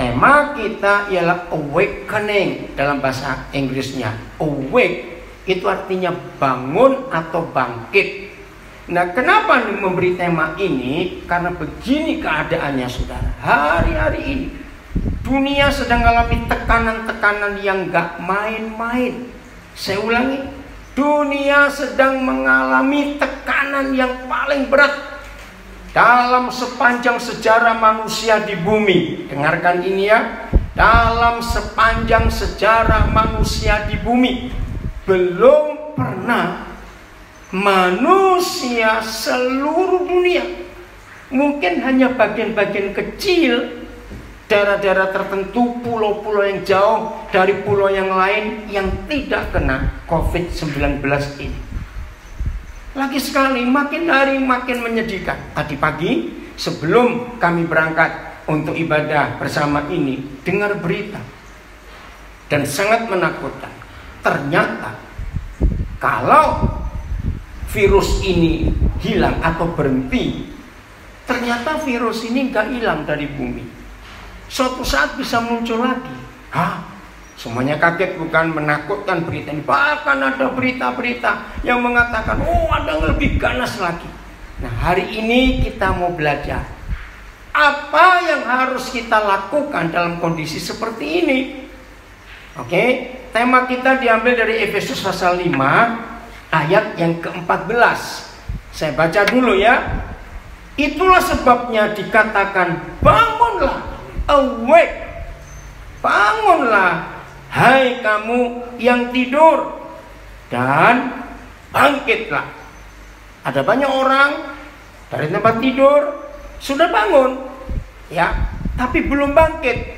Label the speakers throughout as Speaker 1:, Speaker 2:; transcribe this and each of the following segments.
Speaker 1: Tema kita ialah awakening dalam bahasa Inggrisnya. Awake itu artinya bangun atau bangkit. Nah, kenapa memberi tema ini? Karena begini keadaannya, saudara. Hari-hari ini dunia sedang mengalami tekanan-tekanan yang gak main-main. Saya ulangi, dunia sedang mengalami tekanan yang paling berat dalam sepanjang sejarah manusia di bumi. Dengarkan ini ya. Dalam sepanjang sejarah manusia di bumi, belum pernah manusia seluruh dunia, mungkin hanya bagian-bagian kecil, daerah-daerah tertentu, pulau-pulau yang jauh dari pulau yang lain yang tidak kena COVID-19 ini. Lagi sekali, makin hari makin menyedihkan. Tadi pagi sebelum kami berangkat untuk ibadah bersama ini, dengar berita dan sangat menakutkan. Ternyata kalau virus ini hilang atau berhenti, ternyata virus ini gak hilang dari bumi. Suatu saat bisa muncul lagi. Semuanya kaget, bukan? Menakutkan berita ini. Bahkan ada berita-berita yang mengatakan, ada yang lebih ganas lagi. Nah, hari ini kita mau belajar apa yang harus kita lakukan dalam kondisi seperti ini. Oke, tema kita diambil dari Efesus pasal 5 ayat yang ke-14. Saya baca dulu ya. Itulah sebabnya dikatakan, bangunlah, awake, bangunlah, hai kamu yang tidur, dan bangkitlah. Ada banyak orang dari tempat tidur sudah bangun, ya, tapi belum bangkit.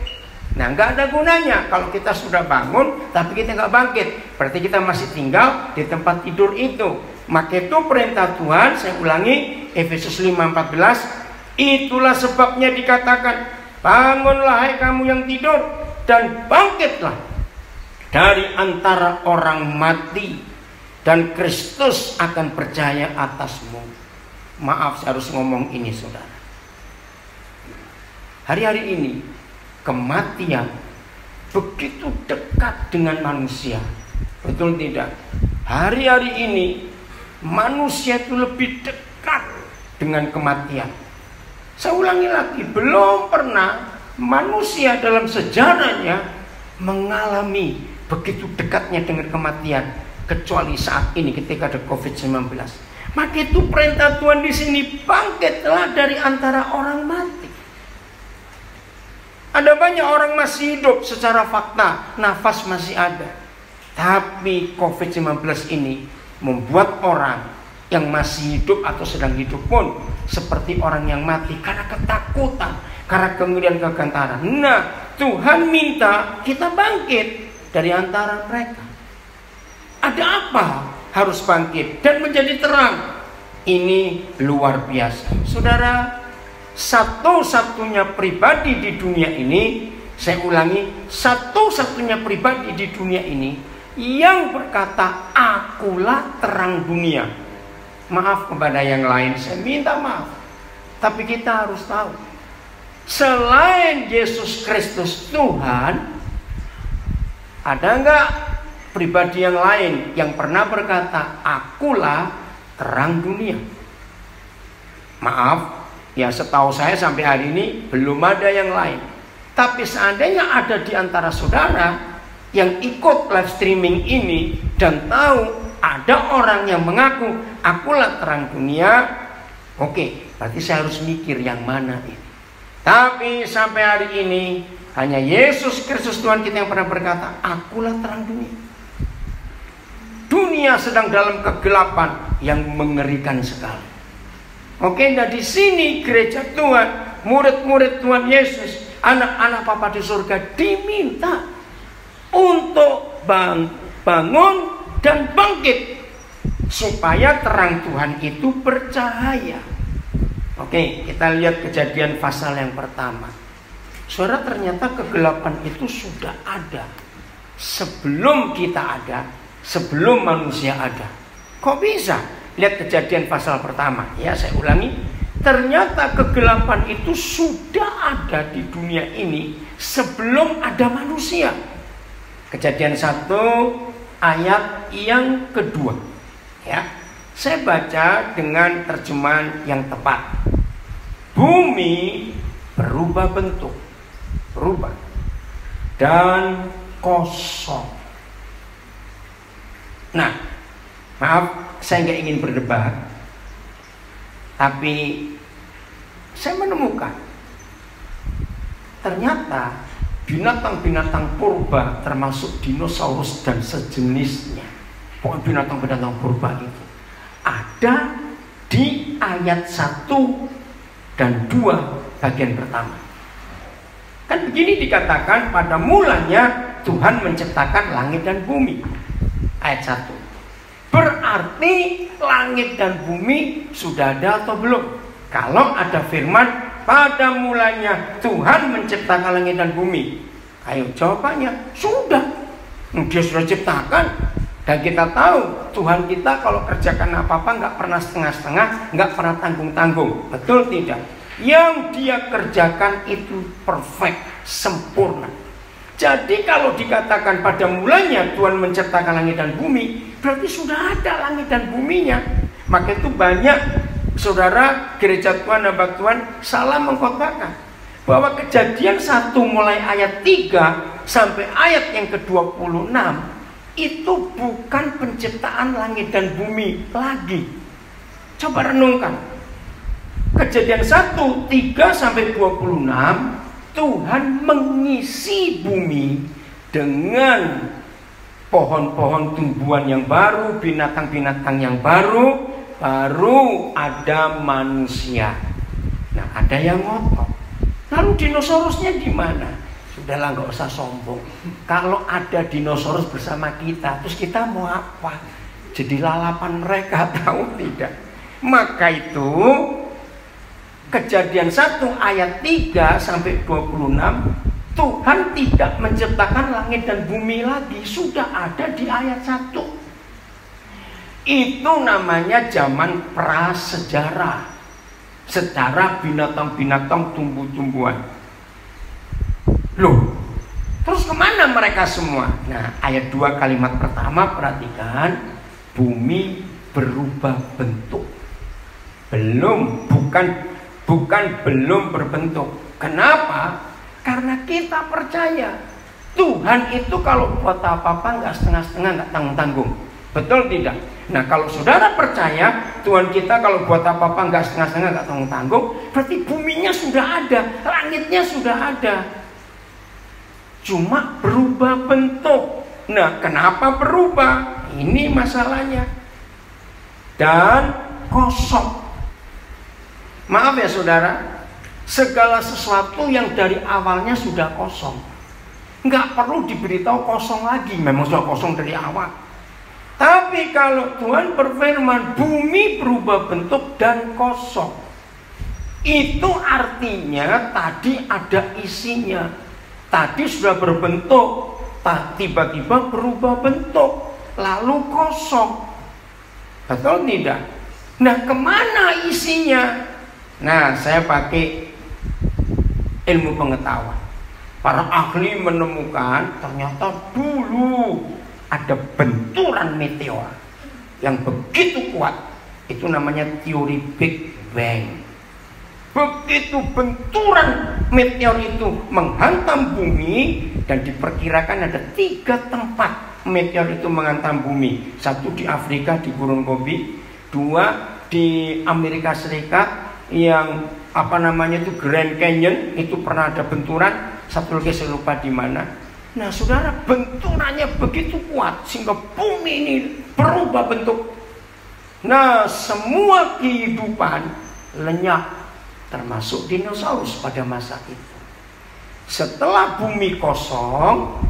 Speaker 1: Nah, nggak ada gunanya kalau kita sudah bangun tapi kita nggak bangkit. Berarti kita masih tinggal di tempat tidur itu. Maka itu perintah Tuhan. Saya ulangi, Efesus 5:14. Itulah sebabnya dikatakan, bangunlah hai kamu yang tidur, dan bangkitlah dari antara orang mati, dan Kristus akan percaya atasmu. Maaf, saya harus ngomong ini, saudara. Hari-hari ini kematian begitu dekat dengan manusia. Betul tidak? Hari-hari ini manusia itu lebih dekat dengan kematian. Saya ulangi lagi, belum pernah manusia dalam sejarahnya mengalami begitu dekatnya dengan kematian, kecuali saat ini ketika ada COVID-19. Maka itu perintah Tuhan di sini, bangkitlah dari antara orang mati. Ada banyak orang masih hidup secara fakta, nafas masih ada. Tapi COVID-19 ini membuat orang yang masih hidup atau sedang hidup pun seperti orang yang mati karena ketakutan, karena kemudian kegantaran. Nah, Tuhan minta kita bangkit dari antara mereka. Ada apa harus bangkit dan menjadi terang? Ini luar biasa, saudara. Satu-satunya pribadi di dunia ini, saya ulangi, satu-satunya pribadi di dunia ini yang berkata, akulah terang dunia. Maaf kepada yang lain, saya minta maaf. Tapi kita harus tahu, selain Yesus Kristus Tuhan, ada enggak pribadi yang lain yang pernah berkata, akulah terang dunia? Maaf, ya setahu saya sampai hari ini belum ada yang lain. Tapi seandainya ada di antara saudara yang ikut live streaming ini dan tahu ada orang yang mengaku akulah terang dunia, oke, berarti saya harus mikir yang mana ini. Tapi sampai hari ini hanya Yesus Kristus Tuhan kita yang pernah berkata, akulah terang dunia. Dunia sedang dalam kegelapan yang mengerikan sekali. Oke, nah di sini gereja Tuhan, murid-murid Tuhan Yesus, anak-anak Bapa di surga diminta untuk bangun dan bangkit supaya terang Tuhan itu bercahaya. Oke, kita lihat Kejadian pasal yang pertama. Saudara, ternyata kegelapan itu sudah ada sebelum kita ada, sebelum manusia ada. Kok bisa? Lihat Kejadian pasal pertama. Ya, saya ulangi. Ternyata kegelapan itu sudah ada di dunia ini sebelum ada manusia. Kejadian 1 ayat yang kedua. Ya, saya baca dengan terjemahan yang tepat. Bumi berubah bentuk, berubah dan kosong. Nah, maaf, saya nggak ingin berdebat, tapi saya menemukan ternyata binatang-binatang purba termasuk dinosaurus dan sejenisnya, pokoknya binatang-binatang purba itu ada di ayat 1 dan 2 bagian pertama. Kan begini dikatakan, pada mulanya Tuhan menciptakan langit dan bumi. Ayat 1. Berarti langit dan bumi sudah ada atau belum? Kalau ada firman pada mulanya Tuhan menciptakan langit dan bumi, ayo jawabannya sudah. Dia sudah ciptakan. Dan kita tahu Tuhan kita kalau kerjakan apa-apa nggak pernah setengah-setengah, nggak pernah tanggung-tanggung. Betul tidak? Yang dia kerjakan itu perfect, sempurna. Jadi kalau dikatakan pada mulanya Tuhan menciptakan langit dan bumi, berarti sudah ada langit dan buminya. Maka itu banyak saudara gereja Tuhan, hamba Tuhan salah mengkhotbahkan bahwa Kejadian 1 mulai ayat 3 sampai ayat yang ke-26 itu bukan penciptaan langit dan bumi lagi. Coba renungkan. Kejadian 1 3 sampai 26 Tuhan mengisi bumi dengan pohon-pohon tumbuhan yang baru, binatang-binatang yang baru, baru ada manusia. Nah, ada yang ngotot. Lalu dinosaurusnya di mana? Sudahlah, nggak usah sombong. Kalau ada dinosaurus bersama kita, terus kita mau apa? Jadi lalapan mereka, tahu tidak? Maka itu Kejadian 1 ayat 3 sampai 26 Tuhan tidak menciptakan langit dan bumi lagi, sudah ada di ayat 1. Itu namanya zaman prasejarah. Secara binatang-binatang, tumbuh-tumbuhan. Loh, terus kemana mereka semua? Nah, ayat 2 kalimat pertama perhatikan, bumi berubah bentuk. Bukan belum berbentuk. Kenapa? Karena kita percaya Tuhan itu kalau buat apa-apa nggak setengah-setengah, nggak tanggung-tanggung. Betul tidak? Nah, kalau saudara percaya Tuhan kita kalau buat apa-apa nggak setengah-setengah, nggak tanggung-tanggung, berarti buminya sudah ada, langitnya sudah ada. Cuma berubah bentuk. Nah, kenapa berubah? Ini masalahnya. Dan kosong. Maaf ya saudara, segala sesuatu yang dari awalnya sudah kosong, nggak perlu diberitahu kosong lagi, memang sudah kosong dari awal. Tapi kalau Tuhan berfirman bumi berubah bentuk dan kosong, itu artinya tadi ada isinya. Tadi sudah berbentuk, tiba-tiba berubah bentuk, lalu kosong. Betul tidak? Nah, kemana isinya? Nah, saya pakai ilmu pengetahuan. Para ahli menemukan ternyata dulu ada benturan meteor yang begitu kuat. Itu namanya teori Big Bang. Begitu benturan meteor itu menghantam bumi, dan diperkirakan ada 3 tempat meteor itu menghantam bumi. 1 di Afrika di Gurun Gobi, 2 di Amerika Serikat yang itu Grand Canyon, itu pernah ada benturan. 1 lagi saya lupa di mana. Nah, saudara, benturannya begitu kuat sehingga bumi ini berubah bentuk. Nah, semua kehidupan lenyap, termasuk dinosaurus pada masa itu. Setelah bumi kosong,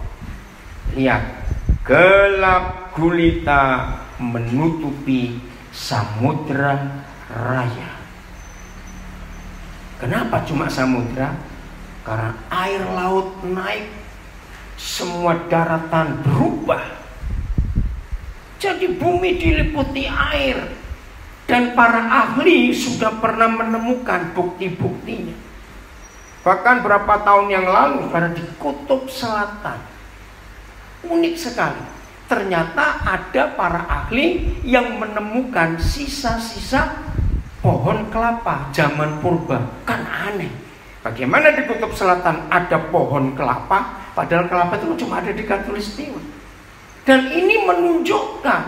Speaker 1: lihat, gelap gulita menutupi samudra raya. Kenapa cuma samudra? Karena air laut naik, semua daratan berubah. Jadi bumi diliputi air. Dan para ahli sudah pernah menemukan bukti-buktinya. Bahkan berapa tahun yang lalu pada di Kutub Selatan, unik sekali. Ternyata ada para ahli yang menemukan sisa-sisa pohon kelapa zaman purba. Kan aneh. Bagaimana di Kutub Selatan ada pohon kelapa, padahal kelapa itu cuma ada di Khatulistiwa. Dan ini menunjukkan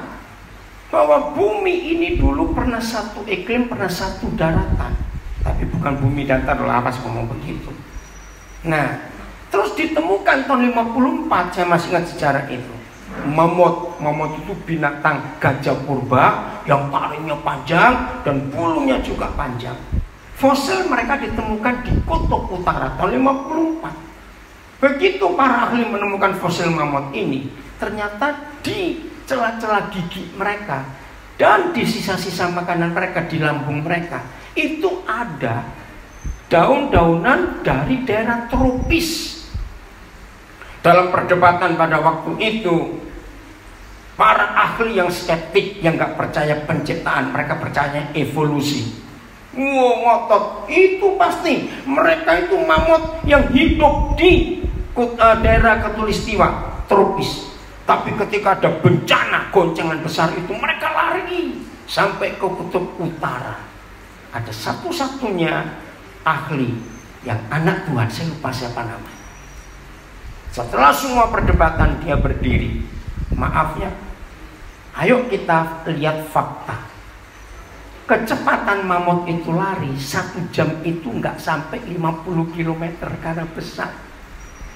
Speaker 1: bahwa bumi ini dulu pernah satu iklim, pernah satu daratan. Tapi bukan bumi datar, lapas ngomong begitu. Nah, terus ditemukan tahun 54, saya masih ingat sejarah itu. Mamut itu binatang gajah purba yang taringnya panjang dan bulunya juga panjang. Fosil mereka ditemukan di Kutub Utara tahun 54. Begitu para ahli menemukan fosil mamut ini, ternyata di celah-celah gigi mereka dan di sisa-sisa makanan mereka, di lambung mereka itu ada daun-daunan dari daerah tropis. Dalam perdebatan pada waktu itu, para ahli yang skeptik, yang gak percaya penciptaan, mereka percaya evolusi. Ngotot, itu pasti mereka itu mamut yang hidup di daerah Khatulistiwa tropis. Tapi ketika ada bencana goncangan besar itu, mereka lari sampai ke Kutub Utara. Ada satu-satunya ahli yang anak Tuhan, saya lupa siapa namanya. Setelah semua perdebatan dia berdiri, maaf ya, ayo kita lihat fakta. Kecepatan mamut itu lari 1 jam itu nggak sampai 50 km karena besar.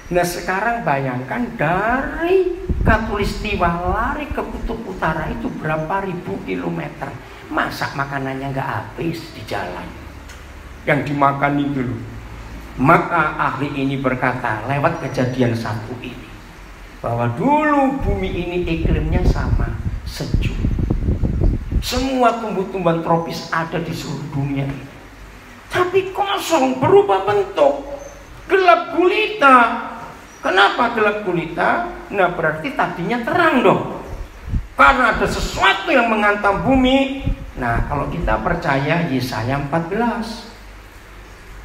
Speaker 1: Nah sekarang bayangkan dari Khatulistiwa lari ke Kutub Utara itu berapa ribu kilometer. Masa makanannya nggak habis di jalan yang dimakan itu loh. Maka ahli ini berkata lewat kejadian satu ini, bahwa dulu bumi ini iklimnya sama, sejuk. Semua tumbuh-tumbuhan tropis ada di seluruh dunia ini. Tapi kosong, berubah bentuk, gelap gulita. Kenapa gelap gulita? Nah berarti tadinya terang dong. Karena ada sesuatu yang menghantam bumi. Nah kalau kita percaya Yesaya 14,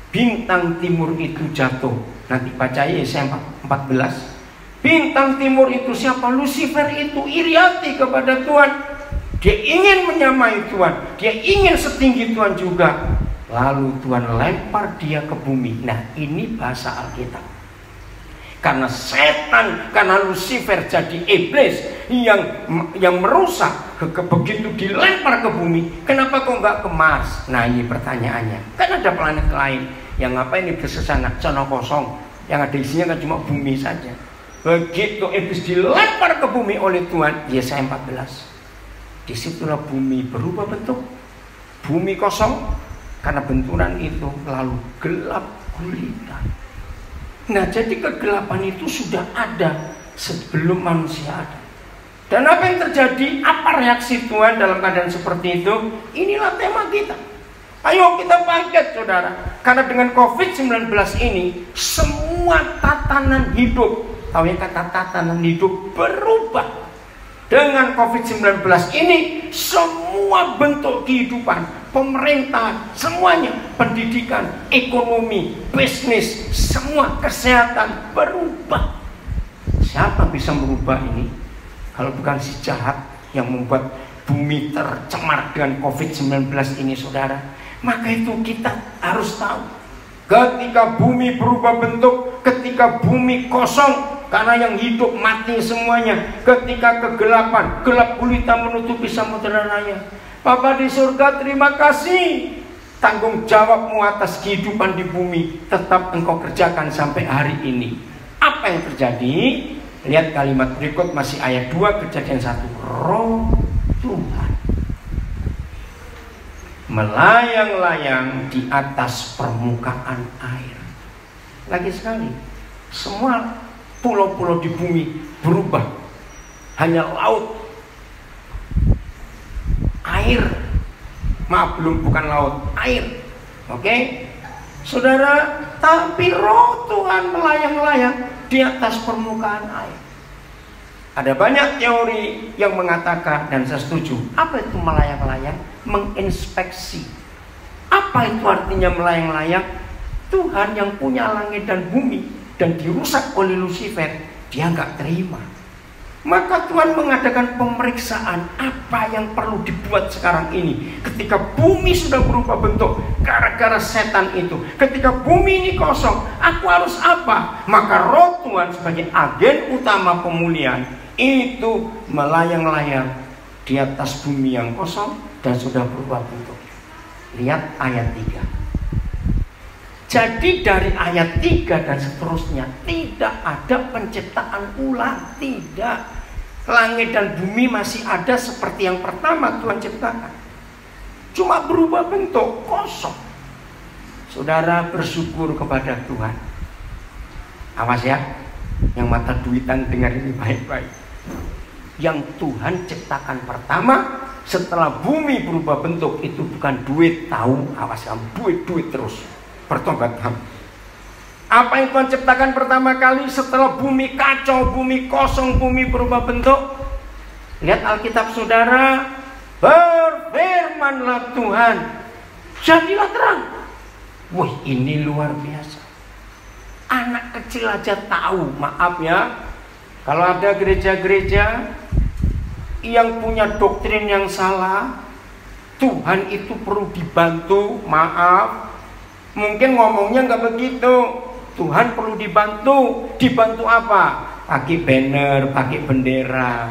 Speaker 1: bintang timur itu jatuh. Nanti baca Yesaya 14. Bintang timur itu siapa? Lucifer itu iri hati kepada Tuhan. Dia ingin menyamai Tuhan. Dia ingin setinggi Tuhan juga. Lalu Tuhan lempar dia ke bumi. Nah ini bahasa Alkitab. Karena setan, karena Lucifer jadi iblis yang merusak, begitu dilempar ke bumi, kenapa kok nggak ke Mars? Nah ini pertanyaannya. Kan ada planet lain yang ngapain iblis ke sana? Sana kosong, yang ada isinya kan cuma bumi saja. Begitu iblis dilempar ke bumi oleh Tuhan, Yesaya 14, disitulah bumi berubah bentuk. Bumi kosong karena benturan itu, lalu gelap gulita. Nah jadi kegelapan itu sudah ada sebelum manusia ada. Dan apa yang terjadi? Apa reaksi Tuhan dalam keadaan seperti itu? Inilah tema kita. Ayo kita bangkit saudara. Karena dengan COVID-19 ini semua tatanan hidup, tahu ya kata tatanan hidup berubah. Dengan COVID-19 ini semua bentuk kehidupan, pemerintah, semuanya, pendidikan, ekonomi, bisnis, semua kesehatan berubah. Siapa bisa merubah ini? Kalau bukan si jahat yang membuat bumi tercemar dengan COVID-19 ini saudara. Maka itu kita harus tahu, ketika bumi berubah bentuk, ketika bumi kosong karena yang hidup mati semuanya, ketika kegelapan, gelap gulita menutupi samudera raya, Bapa di surga terima kasih, tanggung jawabmu atas kehidupan di bumi tetap engkau kerjakan sampai hari ini. Apa yang terjadi? Lihat kalimat berikut, masih ayat 2 Kejadian 1. Roh Tuhan melayang-layang di atas permukaan air. Lagi sekali, semua pulau-pulau di bumi berubah, hanya laut, air. Maaf, bukan laut, air. Oke, saudara. Tapi roh Tuhan melayang-layang di atas permukaan air. Ada banyak teori yang mengatakan, dan saya setuju, apa itu melayang-layang? menginspeksi. Apa itu artinya melayang-layang? Tuhan yang punya langit dan bumi dan dirusak oleh Lucifer, dia nggak terima. Maka Tuhan mengadakan pemeriksaan apa yang perlu dibuat sekarang ini. Ketika bumi sudah berubah bentuk gara-gara setan itu, ketika bumi ini kosong, aku harus apa? Maka roh Tuhan sebagai agen utama pemulihan itu melayang-layang di atas bumi yang kosong dan sudah berubah bentuk. Lihat ayat 3. Jadi dari ayat 3 dan seterusnya tidak ada penciptaan ulang, tidak. Langit dan bumi masih ada seperti yang pertama Tuhan ciptakan. Cuma berubah bentuk, kosong. Saudara bersyukur kepada Tuhan. Awas ya, yang mata duitan dengar ini baik-baik. Yang Tuhan ciptakan pertama setelah bumi berubah bentuk itu bukan duit, tahu? Awas kamu, duit terus. Bertobat kamu. Apa yang Tuhan ciptakan pertama kali setelah bumi kacau, bumi kosong, bumi berubah bentuk? Lihat Alkitab saudara, berfirmanlah Tuhan, jadilah terang. Wah, ini luar biasa. Anak kecil aja tahu, maaf ya. Kalau ada gereja-gereja yang punya doktrin yang salah, Tuhan itu perlu dibantu, maaf. Mungkin ngomongnya nggak begitu. Tuhan perlu dibantu. Dibantu apa? Pakai banner, pakai bendera,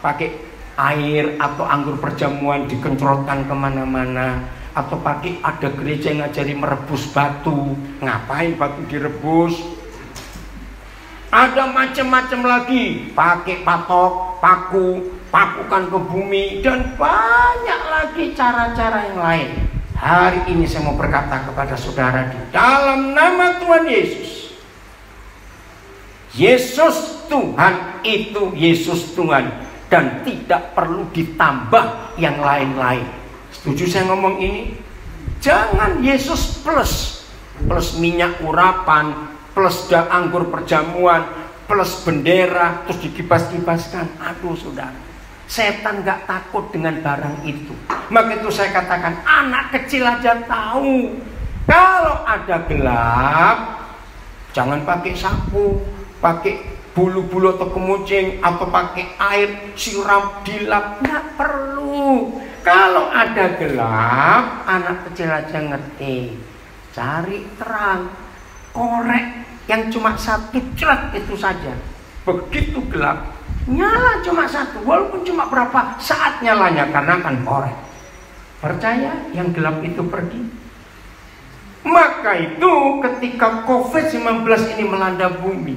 Speaker 1: pakai air atau anggur perjamuan dikencrotkan kemana-mana, atau pakai ada gereja yang ngajari merebus batu. Ngapain batu direbus? Ada macam-macam lagi. Pakai patok, pakukan ke bumi, dan banyak lagi cara-cara yang lain. Hari ini saya mau berkata kepada saudara di dalam nama Tuhan Yesus. Yesus Tuhan itu Yesus Tuhan dan tidak perlu ditambah yang lain-lain. Setuju saya ngomong ini? Jangan Yesus plus minyak urapan, plus anggur perjamuan, plus bendera, terus dikibas-kibaskan. Aduh saudara, setan gak takut dengan barang itu. Maka itu saya katakan, anak kecil aja tahu. Kalau ada gelap, jangan pakai sapu, pakai bulu-bulu atau kemucing, atau pakai air siram dilap. Nggak perlu. Kalau ada gelap, anak kecil aja ngerti. Cari terang, korek yang cuma satu celat itu saja. Begitu gelap, nyala cuma satu, walaupun cuma berapa saat nyalanya, karena kan korek. Percaya, yang gelap itu pergi. Maka itu ketika COVID-19 ini melanda bumi,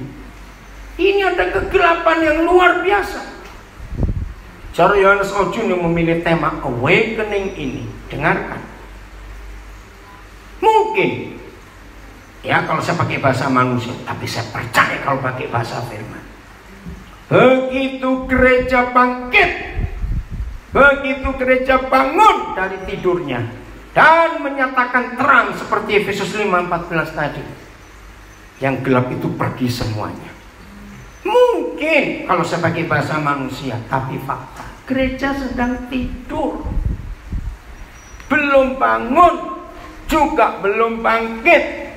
Speaker 1: ini ada kegelapan yang luar biasa. Saudara Yohanes Ojun yang memilih tema Awakening ini, dengarkan. Mungkin ya kalau saya pakai bahasa manusia, tapi saya percaya kalau pakai bahasa firman. Begitu gereja bangkit, begitu gereja bangun dari tidurnya dan menyatakan terang seperti Efesus 5:14 tadi, yang gelap itu pergi semuanya. Mungkin kalau saya pakai bahasa manusia, tapi fakta, gereja sedang tidur, belum bangun, juga belum bangkit.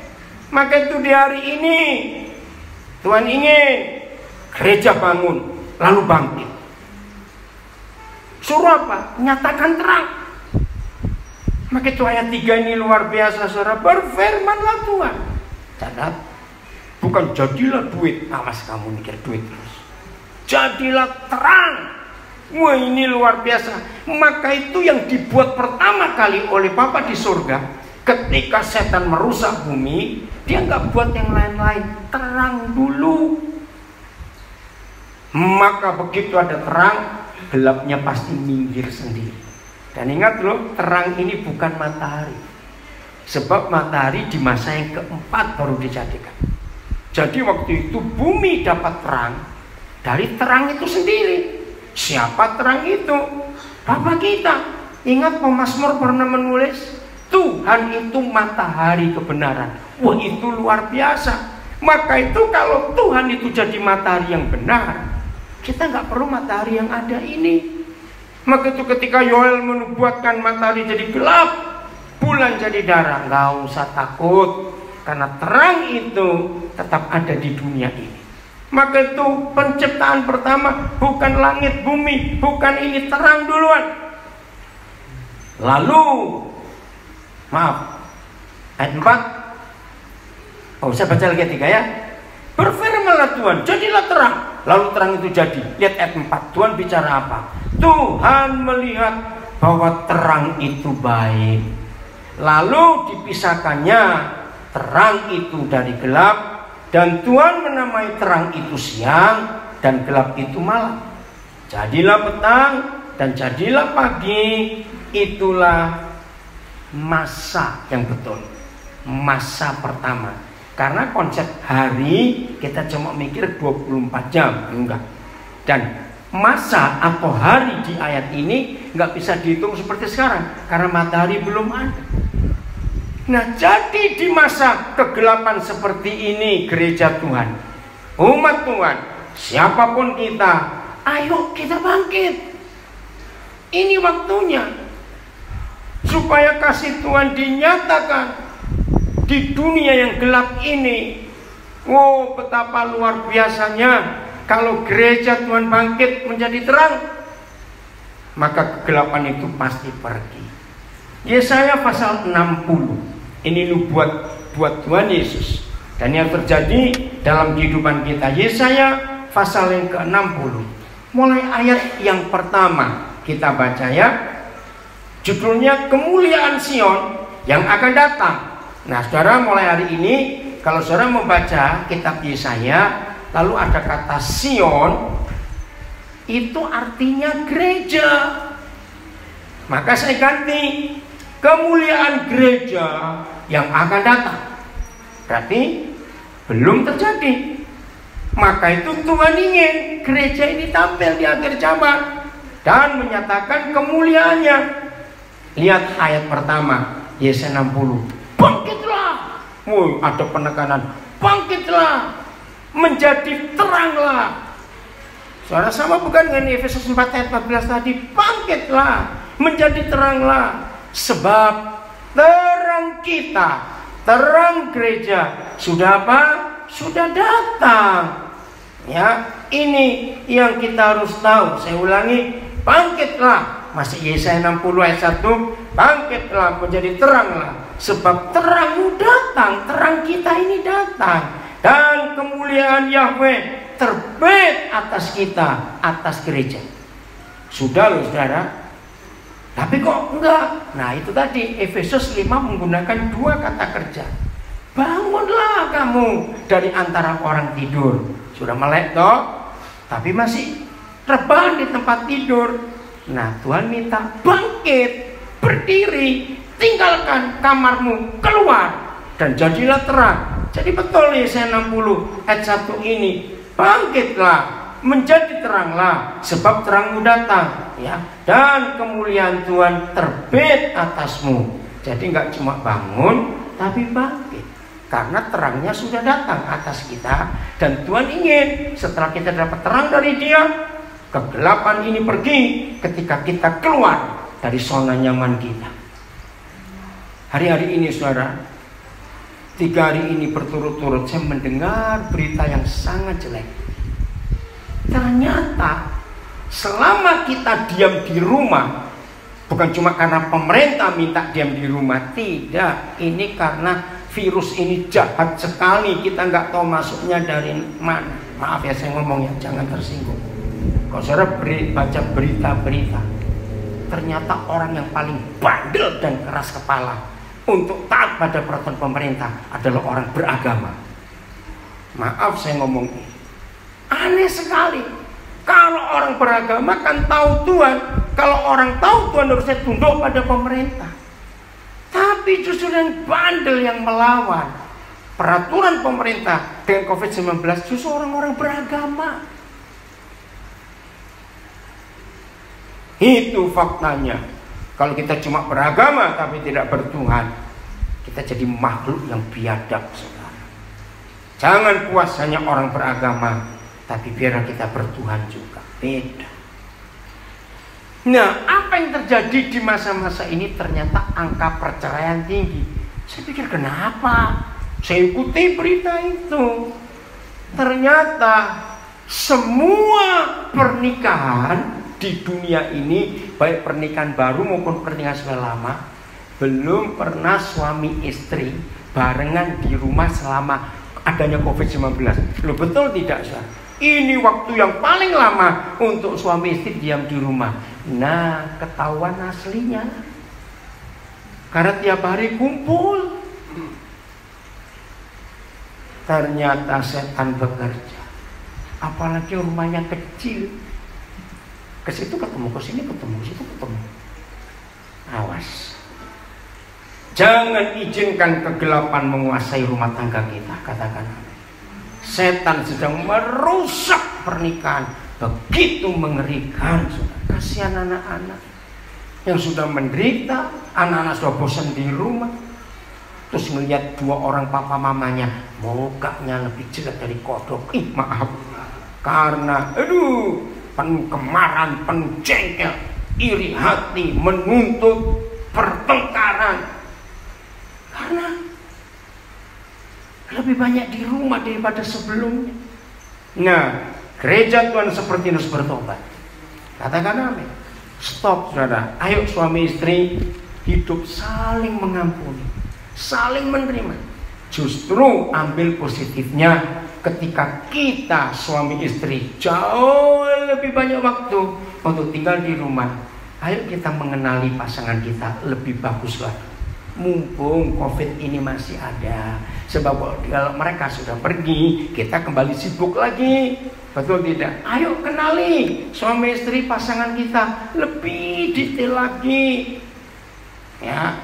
Speaker 1: Maka itu di hari ini Tuhan ingin gereja bangun lalu bangkit. Suruh apa? Nyatakan terang. Maka itu ayat 3 ini luar biasa, saudara. Berfirmanlah Tuhan. Catat, bukan jadilah duit. Awas kamu mikir duit terus. Jadilah terang. Wah, ini luar biasa. Maka itu yang dibuat pertama kali oleh Bapa di surga. Ketika setan merusak bumi, dia nggak buat yang lain-lain, terang dulu. Maka begitu ada terang, gelapnya pasti minggir sendiri. Dan ingat loh, terang ini bukan matahari. Sebab matahari di masa yang keempat baru dijadikan. Jadi waktu itu bumi dapat terang dari terang itu sendiri. Siapa terang itu? Bapa kita. Ingat pemazmur pernah menulis, Tuhan itu matahari kebenaran. Wah, itu luar biasa. Maka itu kalau Tuhan itu jadi matahari yang benar, kita nggak perlu matahari yang ada ini. Maka itu ketika Yoel menubuatkan matahari jadi gelap, bulan jadi darah, nggak usah takut, karena terang itu tetap ada di dunia ini. Maka itu penciptaan pertama bukan langit bumi, bukan ini, terang duluan. Lalu maaf, ayat 4. Saya baca lagi 3 ya. Berfirmanlah Tuhan, jadilah terang. Lalu terang itu jadi. Lihat ayat 4, Tuhan bicara apa? Tuhan melihat bahwa terang itu baik. Lalu dipisahkannya terang itu dari gelap. Dan Tuhan menamai terang itu siang dan gelap itu malam. Jadilah petang dan jadilah pagi. Itulah masa yang betul, masa pertama. Karena konsep hari kita cuma mikir 24 jam, enggak. Dan masa atau hari di ayat ini enggak bisa dihitung seperti sekarang, karena matahari belum ada. Nah, jadi di masa kegelapan seperti ini, gereja Tuhan, umat Tuhan, siapapun kita, ayo kita bangkit. Ini waktunya supaya kasih Tuhan dinyatakan di dunia yang gelap ini. Oh, betapa luar biasanya kalau gereja Tuhan bangkit menjadi terang, maka kegelapan itu pasti pergi. Yesaya pasal 60. Ini nubuat buat Tuhan Yesus, dan yang terjadi dalam kehidupan kita. Yesaya pasal yang ke-60, mulai ayat yang pertama kita baca ya. Judulnya kemuliaan Sion yang akan datang. Nah, saudara, mulai hari ini kalau saudara membaca kitab Yesaya, lalu ada kata Sion, itu artinya gereja. Maka saya ganti, kemuliaan gereja yang akan datang. Berarti belum terjadi. Maka itu Tuhan ingin gereja ini tampil di akhir zaman dan menyatakan kemuliaannya. Lihat ayat pertama, Yesaya 60. Bangkitlah. Ada penekanan. Bangkitlah. Menjadi teranglah. Saudara, sama bukan dengan Efesus 4 ayat 14 tadi. Bangkitlah. Menjadi teranglah. Sebab terang kita, terang gereja sudah apa? Sudah datang. Ya, ini yang kita harus tahu. Saya ulangi, bangkitlah. Masih Yesaya 60 ayat 1. Bangkitlah, menjadi teranglah. Sebab terang datang, terang kita ini datang. Dan kemuliaan Yahweh terbit atas kita, atas gereja. Sudah loh saudara. Tapi kok enggak? Nah, itu tadi Efesus 5 menggunakan 2 kata kerja. Bangunlah kamu dari antara orang tidur. Sudah melek toh, tapi masih rebahan di tempat tidur. Nah, Tuhan minta bangkit, berdiri, tinggalkan kamarmu, keluar dan jadilah terang. Jadi betul Yesaya 60 ayat 1 ini, bangkitlah, menjadi teranglah, sebab terangmu datang, ya, dan kemuliaan Tuhan terbit atasmu. Jadi nggak cuma bangun, tapi bangkit, karena terangnya sudah datang atas kita. Dan Tuhan ingin setelah kita dapat terang dari Dia, kegelapan ini pergi ketika kita keluar dari zona nyaman kita. Hari-hari ini saudara, 3 hari ini berturut-turut saya mendengar berita yang sangat jelek. Ternyata selama kita diam di rumah, bukan cuma karena pemerintah minta diam di rumah, tidak. Ini karena virus ini jahat sekali, kita nggak tahu masuknya dari mana. Maaf ya saya ngomongnya, jangan tersinggung. Kalau saudara baca berita-berita, ternyata orang yang paling bandel dan keras kepala untuk taat pada peraturan pemerintah adalah orang beragama. Maaf saya ngomong ini, aneh sekali. Kalau orang beragama kan tahu Tuhan. Kalau orang tahu Tuhan harusnya tunduk pada pemerintah. Tapi justru yang bandel, yang melawan peraturan pemerintah dengan COVID-19 justru orang-orang beragama. Itu faktanya. Kalau kita cuma beragama tapi tidak bertuhan, kita jadi makhluk yang biadab, saudara. Jangan puas hanya orang beragama, tapi biar kita bertuhan juga. Beda. Nah, apa yang terjadi di masa-masa ini? Ternyata angka perceraian tinggi. Saya pikir kenapa? Saya ikuti berita itu. Ternyata semua pernikahan di dunia ini, baik pernikahan baru maupun pernikahan sudah lama, belum pernah suami istri barengan di rumah selama adanya COVID-19. Loh, betul tidak, Sir? Ini waktu yang paling lama untuk suami istri diam di rumah. Nah, ketahuan aslinya. Karena tiap hari kumpul. Ternyata setan bekerja. Apalagi rumahnya kecil. Ke situ ketemu, ke sini ketemu, ke situ ketemu. Awas. Jangan izinkan kegelapan menguasai rumah tangga kita. Katakan, setan sedang merusak pernikahan. Begitu mengerikan. Kasihan anak-anak yang sudah menderita. Anak-anak sudah bosan di rumah. Terus melihat dua orang papa mamanya, mukanya lebih jelek dari kodok. Maaf. Karena penuh kemarahan, penuh jengkel, iri hati, menuntut, pertengkaran. Karena lebih banyak di rumah daripada sebelumnya. Nah, gereja Tuhan seperti harus bertobat. Katakan amin. Stop, saudara. Ayo suami istri hidup saling mengampuni, saling menerima. Justru ambil positifnya. Ketika kita suami istri jauh lebih banyak waktu untuk tinggal di rumah, ayo kita mengenali pasangan kita lebih bagus lagi. Mumpung COVID ini masih ada. Sebab kalau mereka sudah pergi, kita kembali sibuk lagi. Betul tidak? Ayo kenali suami istri pasangan kita lebih detail lagi. Ya,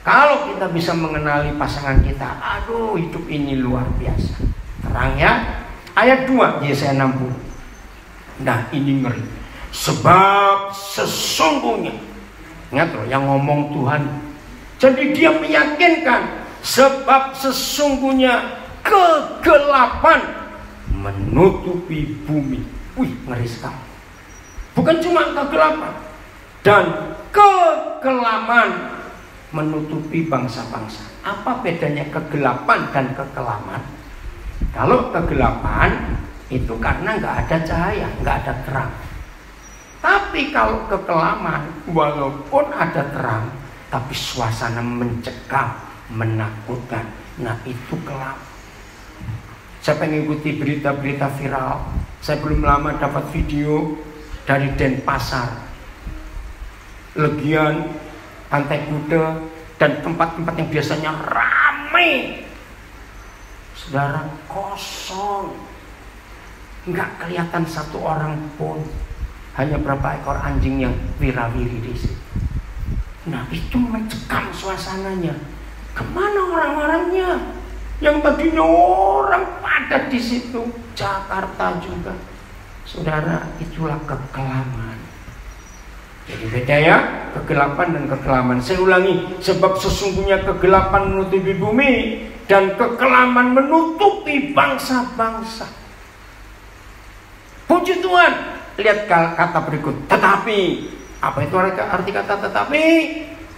Speaker 1: kalau kita bisa mengenali pasangan kita, aduh, hidup ini luar biasa. Terang ya. Ayat 2 Yesaya 60. Nah, ini ngeri. Sebab sesungguhnya, ingat loh yang ngomong Tuhan. Jadi dia meyakinkan, sebab sesungguhnya kegelapan menutupi bumi. Wih, ngeri sekali. Bukan cuma kegelapan, dan kekelaman menutupi bangsa-bangsa. Apa bedanya kegelapan dan kekelaman? Kalau kegelapan itu karena nggak ada cahaya, nggak ada terang. Tapi kalau kekelaman, walaupun ada terang, tapi suasana mencekam, menakutkan. Nah, itu kelam. Saya mengikuti berita-berita viral. Saya belum lama dapat video dari Denpasar, Legian, Pantai Kuda, dan tempat-tempat yang biasanya ramai. Saudara, kosong. Nggak kelihatan satu orang pun. Hanya berapa ekor anjing yang wira-wiri di situ. Nah, itu mencekam suasananya. Kemana orang-orangnya? Yang tadinya orang padat di situ. Jakarta juga. Saudara, itulah kekelaman. Jadi beda ya, kegelapan dan kekelaman. Saya ulangi, sebab sesungguhnya kegelapan menutupi bumi dan kekelaman menutupi bangsa-bangsa. Puji Tuhan. Lihat kata berikut. Tetapi, apa itu arti kata tetapi?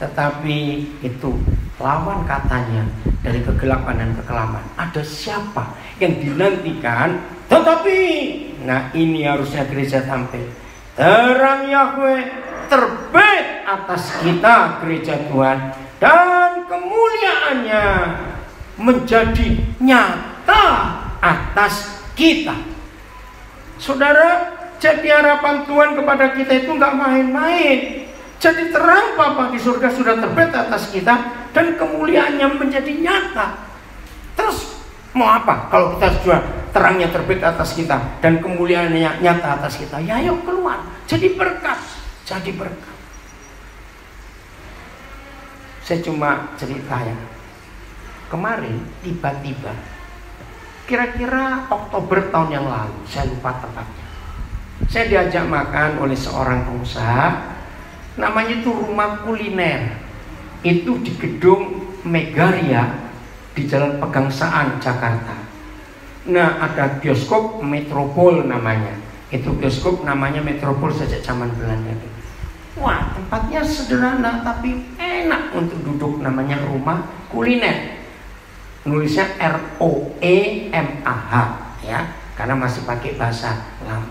Speaker 1: Tetapi itu lawan katanya dari kegelapan dan kekelaman. Ada siapa yang dinantikan? Tetapi, nah ini harusnya gereja tampil. Terang Yahweh terbit atas kita, gereja Tuhan, dan kemuliaannya menjadi nyata atas kita. Saudara, jadi harapan Tuhan kepada kita itu nggak main-main. Jadi terang Bapa di surga sudah terbit atas kita dan kemuliaannya menjadi nyata. Terus mau apa kalau kita sudah terangnya terbit atas kita dan kemuliaannya nyata atas kita? Ya ayo keluar, jadi berkat, jadi berkat. Saya cuma cerita ya. Kemarin tiba-tiba, kira-kira Oktober tahun yang lalu, saya lupa tepatnya, saya diajak makan oleh seorang pengusaha. Namanya itu rumah kuliner. Itu di gedung Megaria di Jalan Pegangsaan, Jakarta. Nah, ada bioskop Metropol namanya. Itu bioskop namanya Metropol sejak zaman Belanda. Wah, tempatnya sederhana tapi enak untuk duduk, namanya rumah kuliner. Nulisnya ROEMAH ya, karena masih pakai bahasa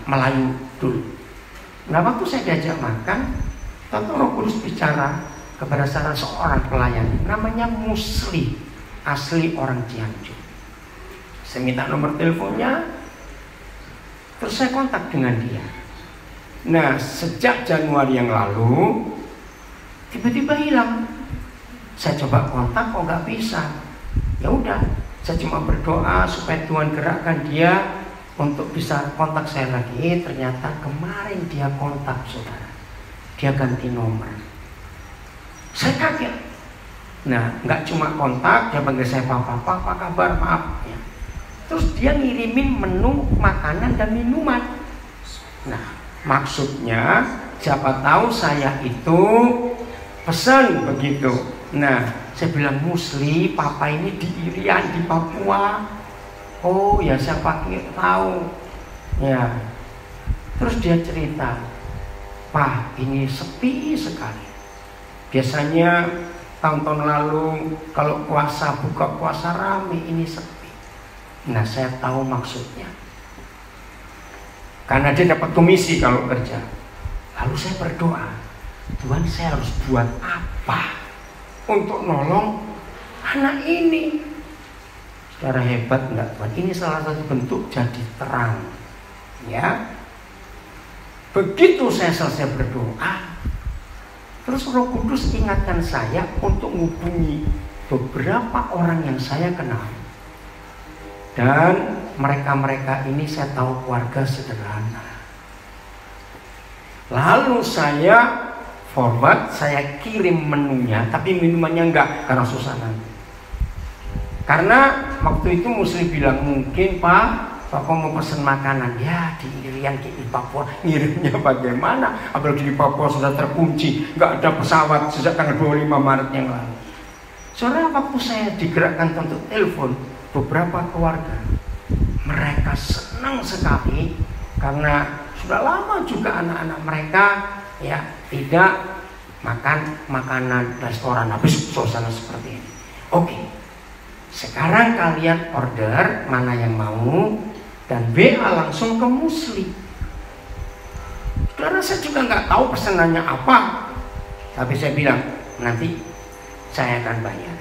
Speaker 1: Melayu dulu. Nah, waktu saya diajak makan, tentu Roh Kudus bicara kepada salah seorang pelayan, namanya Musli, asli orang Cianjur. Saya minta nomor teleponnya, terus saya kontak dengan dia. Nah, sejak Januari yang lalu tiba-tiba hilang. Saya coba kontak, kok nggak bisa. Ya udah, saya cuma berdoa supaya Tuhan gerakkan dia untuk bisa kontak saya lagi. Ternyata kemarin dia kontak saudara, dia ganti nomor. Saya kaget. Nah, nggak cuma kontak, dia panggil saya Papa, apa kabar, maaf ya. Terus dia ngirimin menu makanan dan minuman. Nah, maksudnya siapa tahu saya itu pesan begitu. Nah, saya bilang, Musli, Papa ini di Irian di Papua. Oh ya, saya tahu ya. Terus dia cerita, Pak, ini sepi sekali. Biasanya tahun-tahun lalu kalau puasa, buka puasa rame, ini sepi. Nah, saya tahu maksudnya, karena dia dapat komisi kalau kerja. Lalu saya berdoa, Tuhan, saya harus buat apa untuk nolong anak ini? Secara hebat enggak Tuhan? Ini salah satu bentuk jadi terang ya. Begitu saya selesai berdoa, terus Roh Kudus ingatkan saya untuk menghubungi beberapa orang yang saya kenal. Dan mereka-mereka ini saya tahu keluarga sederhana. Lalu saya forward, saya kirim menunya, tapi minumannya enggak, karena susah nanti. Karena waktu itu Muslim bilang, mungkin Pak, Bapak mau pesen makanan. Ya, di Irian di Papua, ngirimnya bagaimana? Apalagi di Papua sudah terkunci, enggak ada pesawat sejak tanggal 25 Maret yang lalu. Soalnya waktu saya digerakkan untuk telepon beberapa keluarga, mereka senang sekali karena sudah lama juga anak-anak mereka ya tidak makan makanan restoran habis suasana seperti ini. Oke, sekarang kalian order mana yang mau dan WA langsung ke Musli. Karena saya juga nggak tahu pesanannya apa, tapi saya bilang nanti saya akan bayar.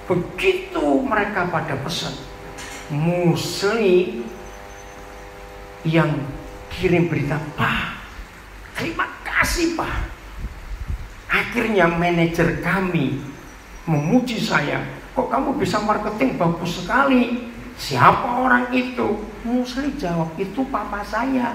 Speaker 1: Begitu mereka pada pesan, Musli yang kirim berita, Pak, terima kasih Pak. Akhirnya manajer kami memuji saya, kok kamu bisa marketing bagus sekali. Siapa orang itu? Musli jawab, itu papa saya.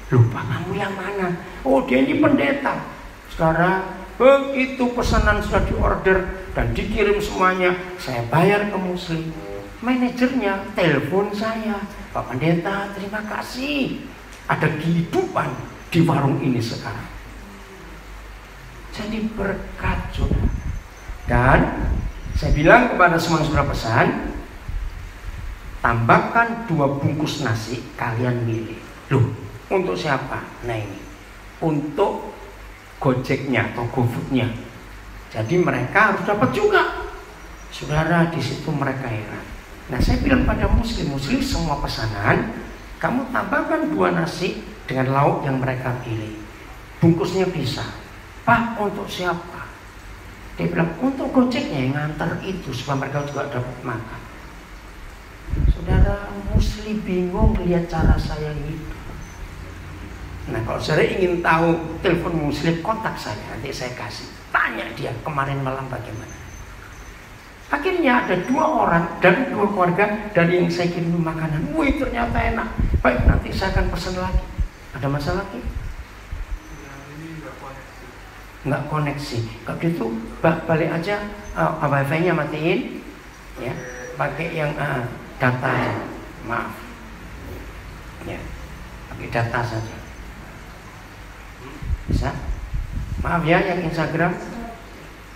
Speaker 1: Lupa kamu yang mana? Oh, dia ini pendeta. Saudara, begitu pesanan sudah diorder dan dikirim semuanya, saya bayar ke Musli. Manajernya telepon saya, Pak Pendeta, terima kasih. Ada kehidupan di warung ini sekarang. Jadi berkat, saudara. Dan saya bilang kepada semua yang sudah pesan, tambahkan 2 bungkus nasi, kalian milih. Loh, untuk siapa? Nah ini, untuk Gojeknya atau GoFoodnya. Jadi mereka harus dapat juga. Saudara, di situ mereka heran. Nah, saya bilang pada Muslim semua pesanan, kamu tambahkan 2 nasi dengan lauk yang mereka pilih. Bungkusnya bisa. Pak, untuk siapa? Dia bilang, untuk Gojeknya yang ngantar itu supaya mereka juga dapat makan. Saudara, Muslim bingung lihat cara saya hidup. Nah, kalau saudara ingin tahu telepon Muslim, kontak saya, nanti saya kasih. Tanya dia kemarin malam bagaimana. Akhirnya ada 2 orang dari 2 keluarga dari yang saya kirim makanan. Wih, ternyata enak. Baik, nanti saya akan pesan lagi. Ada masalah lagi? Nggak koneksi. Kalau gitu balik aja, wifi-nya matiin, ya, pakai yang data aja. Maaf, ya, pakai data saja. Bisa? Maaf ya, yang Instagram.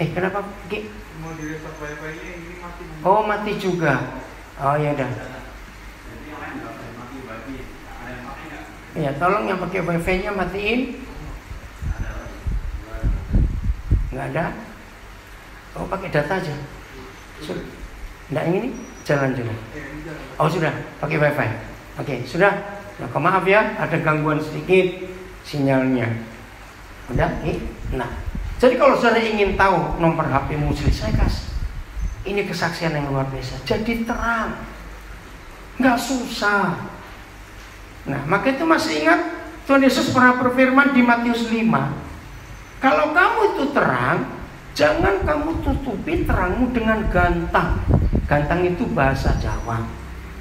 Speaker 1: Kenapa?
Speaker 2: Mau di-restart wifi-nya ini mati.
Speaker 1: Oh, mati juga. Oh ya udah. Ya, tolong yang pakai wifi-nya matiin. Nggak ada. Oh, pakai data aja. Nggak ini jalan-jalan. Oh sudah, pakai wifi. Oke, sudah. Nah, maaf ya, ada gangguan sedikit sinyalnya. Udah, nah. Jadi kalau saudara ingin tahu nomor HP muslim, saya kasih. Ini kesaksian yang luar biasa. Jadi terang, nggak susah. Nah, maka itu masih ingat Tuhan Yesus pernah berfirman di Matius 5. Kalau kamu itu terang, jangan kamu tutupi terangmu dengan gantang. Gantang itu bahasa Jawa.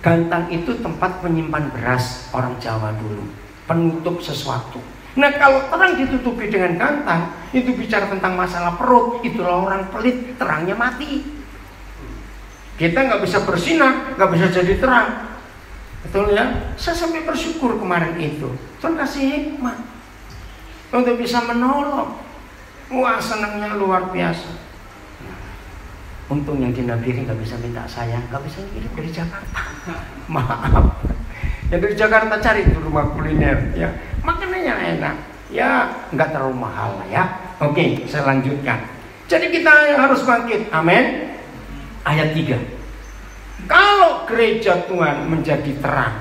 Speaker 1: Gantang itu tempat penyimpan beras orang Jawa dulu, penutup sesuatu. Nah, kalau terang ditutupi dengan gantang, itu bicara tentang masalah perut. Itulah orang pelit, terangnya mati. Kita nggak bisa bersinar, nggak bisa jadi terang. Betul ya? Saya sampai bersyukur kemarin itu. Tuhan kasih hikmah untuk bisa menolong. Wah, senangnya luar biasa. Untung yang di Nabiri nggak bisa minta saya, nggak bisa ngirim dari Jakarta. Maaf. Yang dari Jakarta cari di rumah kuliner, ya makanannya enak, ya nggak terlalu mahal lah ya. Oke, saya lanjutkan. Jadi kita harus bangkit, amin. Ayat 3. Kalau gereja Tuhan menjadi terang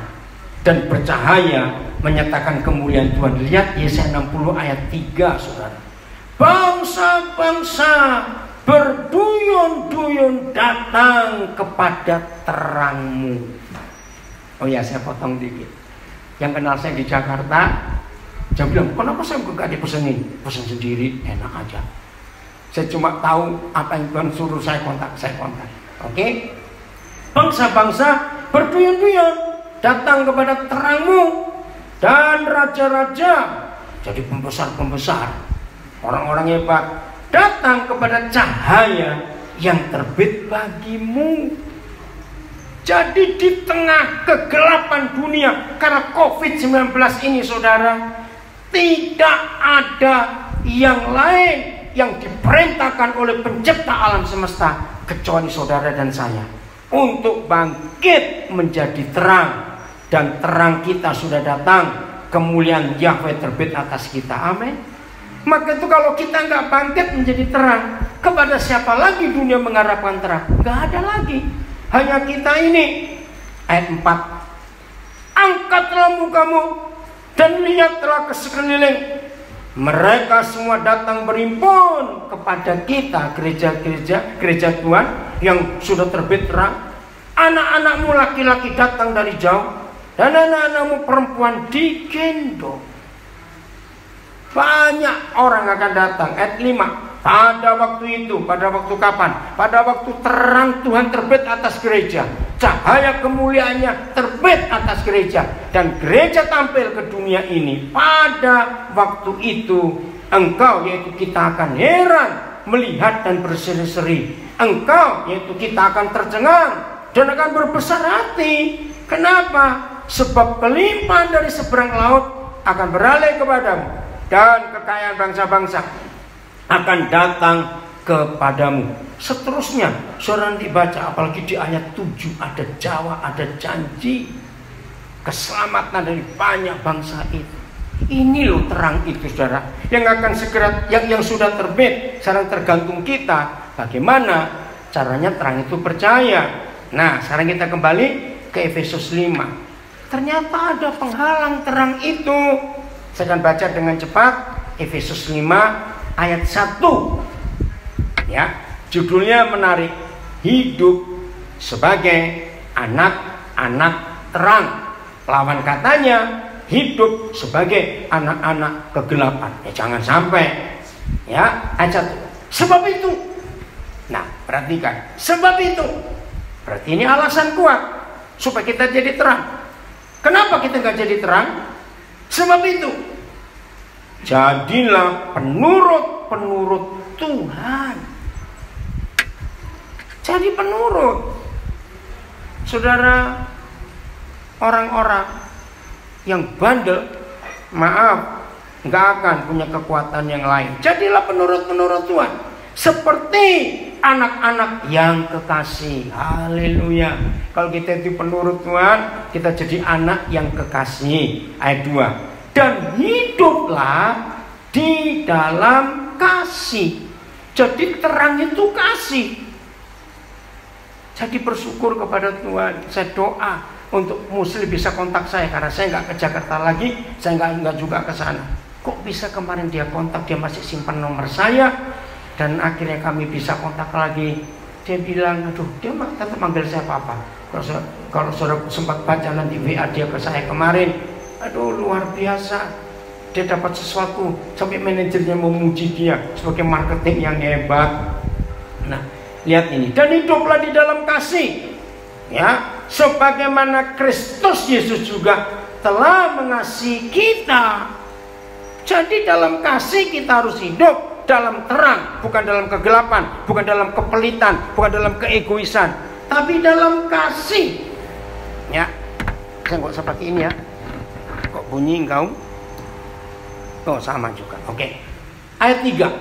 Speaker 1: dan bercahaya menyatakan kemuliaan Tuhan. Lihat Yesaya 60 ayat 3, saudara. Bangsa-bangsa berduyun-duyun datang kepada terangmu. Oh ya, saya potong dikit. Yang kenal saya di Jakarta, dia bilang, kenapa saya gak dipesenin? Pesen sendiri, enak aja. Saya cuma tahu apa yang Tuhan suruh saya kontak. Oke? Bangsa-bangsa berduyun-duyun datang kepada terangmu, dan raja-raja, jadi pembesar-pembesar, orang-orang hebat, datang kepada cahaya yang terbit bagimu. Jadi di tengah kegelapan dunia karena COVID-19 ini, saudara, tidak ada yang lain yang diperintahkan oleh pencipta alam semesta kecuali saudara dan saya untuk bangkit menjadi terang. Dan terang kita sudah datang, kemuliaan Yahweh terbit atas kita, amin. Maka itu kalau kita nggak bangkit menjadi terang, kepada siapa lagi dunia mengharapkan terang? Nggak ada lagi. Hanya kita ini. Ayat 4. Angkatlah mukamu dan lihatlah ke sekeliling. Mereka semua datang berhimpun kepada kita, gereja Tuhan yang sudah terbit terang. Anak-anakmu laki-laki datang dari jauh, dan anak-anakmu perempuan digendong. Banyak orang akan datang. Ayat 5. Pada waktu itu, pada waktu kapan? Pada waktu terang Tuhan terbit atas gereja, cahaya kemuliaannya terbit atas gereja, dan gereja tampil ke dunia ini. Pada waktu itu engkau, yaitu kita, akan heran melihat dan berseri-seri. Engkau, yaitu kita, akan tercengang dan akan berbesar hati. Kenapa? Sebab kelimpahan dari seberang laut akan beralih kepadamu, dan kekayaan bangsa-bangsa akan datang kepadamu. Seterusnya, saudara nanti baca, apalagi di ayat 7 ada Jawa, ada janji keselamatan dari banyak bangsa itu. Ini loh terang itu, saudara, yang akan segera, yang sudah terbit. Sekarang tergantung kita bagaimana caranya terang itu percaya. Nah, sekarang kita kembali ke Efesus 5. Ternyata ada penghalang terang itu. Saya akan baca dengan cepat. Efesus 5 ayat 1. Ya, judulnya menarik. Hidup sebagai anak-anak terang. Lawan katanya hidup sebagai anak-anak kegelapan. Ya jangan sampai. Ya, ayat 1. Sebab itu. Nah, perhatikan. Sebab itu. Berarti ini alasan kuat supaya kita jadi terang. Kenapa kita nggak jadi terang? Sebab itu. Jadilah penurut-penurut Tuhan. Jadi penurut. Saudara, orang-orang yang bandel, maaf, nggak akan punya kekuatan yang lain. Jadilah penurut-penurut Tuhan, seperti anak-anak yang kekasih. Haleluya. Kalau kita itu penurut Tuhan, kita jadi anak yang kekasih. Ayat 2. Dan hiduplah di dalam kasih, Jadi terang itu kasih. Jadi bersyukur kepada Tuhan. Saya doa untuk Muslim bisa kontak saya, karena saya nggak ke Jakarta lagi, saya nggak juga ke sana. Kok bisa kemarin dia kontak, dia masih simpan nomor saya, dan akhirnya kami bisa kontak lagi. Dia bilang, aduh, dia tetap manggil saya Papa. Kalau saudara sempat baca nanti WA dia ke saya kemarin, aduh luar biasa. Dia dapat sesuatu sampai manajernya memuji dia sebagai marketing yang hebat. Nah, lihat ini. Dan hiduplah di dalam kasih, ya, sebagaimana Kristus Yesus juga telah mengasihi kita. Jadi dalam kasih kita harus hidup dalam terang, bukan dalam kegelapan, bukan dalam kepelitan, bukan dalam keegoisan, tapi dalam kasih. Ya, saya nggak usah pakai ini ya. Kok bunyi engkau? Oh, sama juga. Oke. Ayat 3.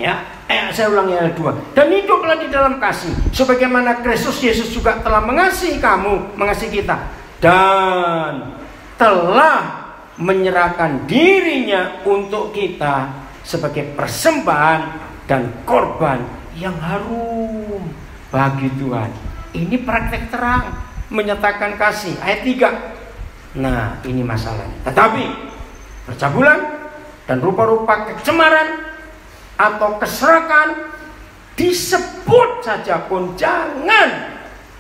Speaker 1: Ya, saya ulangi ayat 2. Dan hiduplah di dalam kasih, sebagaimana Kristus Yesus juga telah mengasihi kamu, mengasihi kita, dan telah menyerahkan dirinya untuk kita sebagai persembahan dan korban yang harum bagi Tuhan. Ini praktek terang, menyatakan kasih. Ayat 3. Nah, ini masalahnya. Tetapi percabulan dan rupa-rupa kecemaran atau keserakan disebut saja pun jangan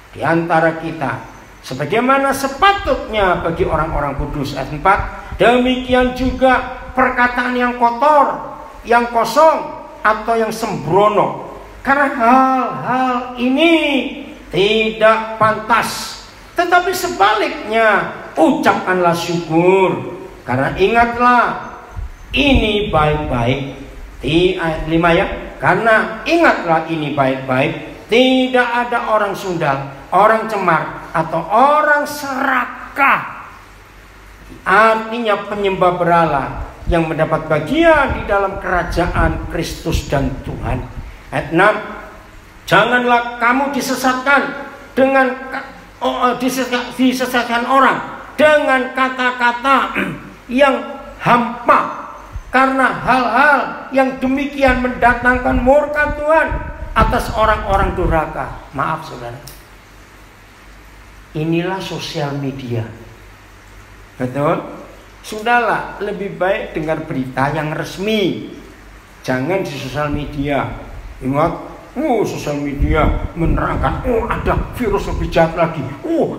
Speaker 1: di antara kita, sebagaimana sepatutnya bagi orang-orang kudus. Ayat 4. Demikian juga perkataan yang kotor, yang kosong, atau yang sembrono, karena hal-hal ini tidak pantas. Tetapi sebaliknya, ucapkanlah syukur, karena ingatlah ini baik-baik. Di ayat 5 ya, karena ingatlah ini baik-baik, tidak ada orang sundal, orang cemar, atau orang serakah, artinya penyembah berhala, yang mendapat bagian di dalam kerajaan Kristus dan Tuhan. Ayat 6. Janganlah kamu disesatkan disesatkan orang dengan kata-kata yang hampa, karena hal-hal yang demikian mendatangkan murka Tuhan atas orang-orang durhaka. Maaf saudara, inilah sosial media. Betul? Sudahlah, lebih baik dengar berita yang resmi, jangan di sosial media. Ingat, sosial media menerangkan, ada virus lebih jahat lagi,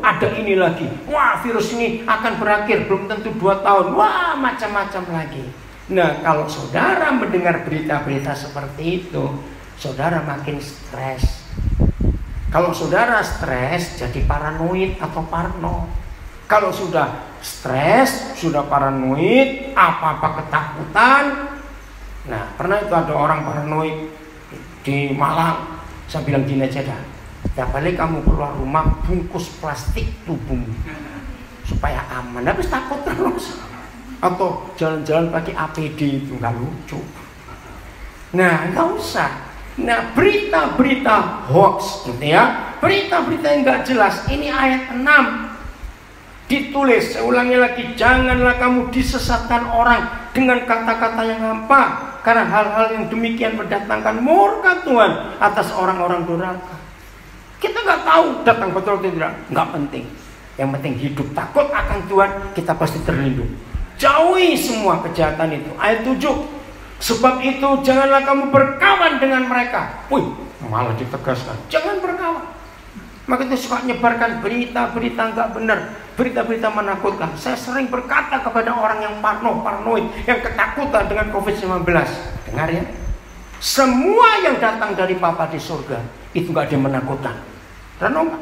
Speaker 1: ada ini lagi, wah virus ini akan berakhir belum tentu 2 tahun, wah macam-macam lagi. Nah, kalau saudara mendengar berita-berita seperti itu, saudara makin stres. Kalau saudara stres, jadi paranoid atau parno. Kalau sudah stres, sudah paranoid, apa-apa ketakutan. Nah, pernah itu ada orang paranoid di Malang. Saya bilang gini aja dah, setiap kali kamu keluar rumah bungkus plastik tubuhmu supaya aman. Habis takut terus. Atau jalan-jalan pakai APD, itu nggak lucu. Nah, nggak usah. Nah, berita-berita hoax gitu ya, berita-berita yang nggak jelas. Ini ayat 6 ditulis, saya ulangi lagi, janganlah kamu disesatkan orang dengan kata-kata yang hampa, karena hal-hal yang demikian mendatangkan murka Tuhan atas orang-orang durhaka. Kita nggak tahu datang betul atau tidak, nggak penting. Yang penting hidup takut akan Tuhan, kita pasti terlindung. Jauhi semua kejahatan itu. Ayat 7. Sebab itu janganlah kamu berkawan dengan mereka. Wih, malah ditegaskan, jangan berkawan. Maka itu suka nyebarkan berita-berita nggak benar, berita-berita menakutkan. Saya sering berkata kepada orang yang paranoid, yang ketakutan dengan COVID-19, dengar ya, semua yang datang dari Bapa di surga itu nggak ada yang menakutkan. Renung,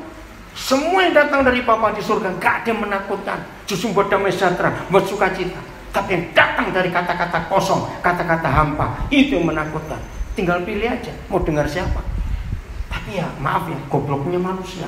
Speaker 1: semua yang datang dari Bapa di surga nggak ada yang menakutkan, justru buat damai sejahtera, buat sukacita. Tapi yang datang dari kata-kata kosong, kata-kata hampa, itu yang menakutkan. Tinggal pilih aja mau dengar siapa. Tapi ya maaf ya, gobloknya manusia.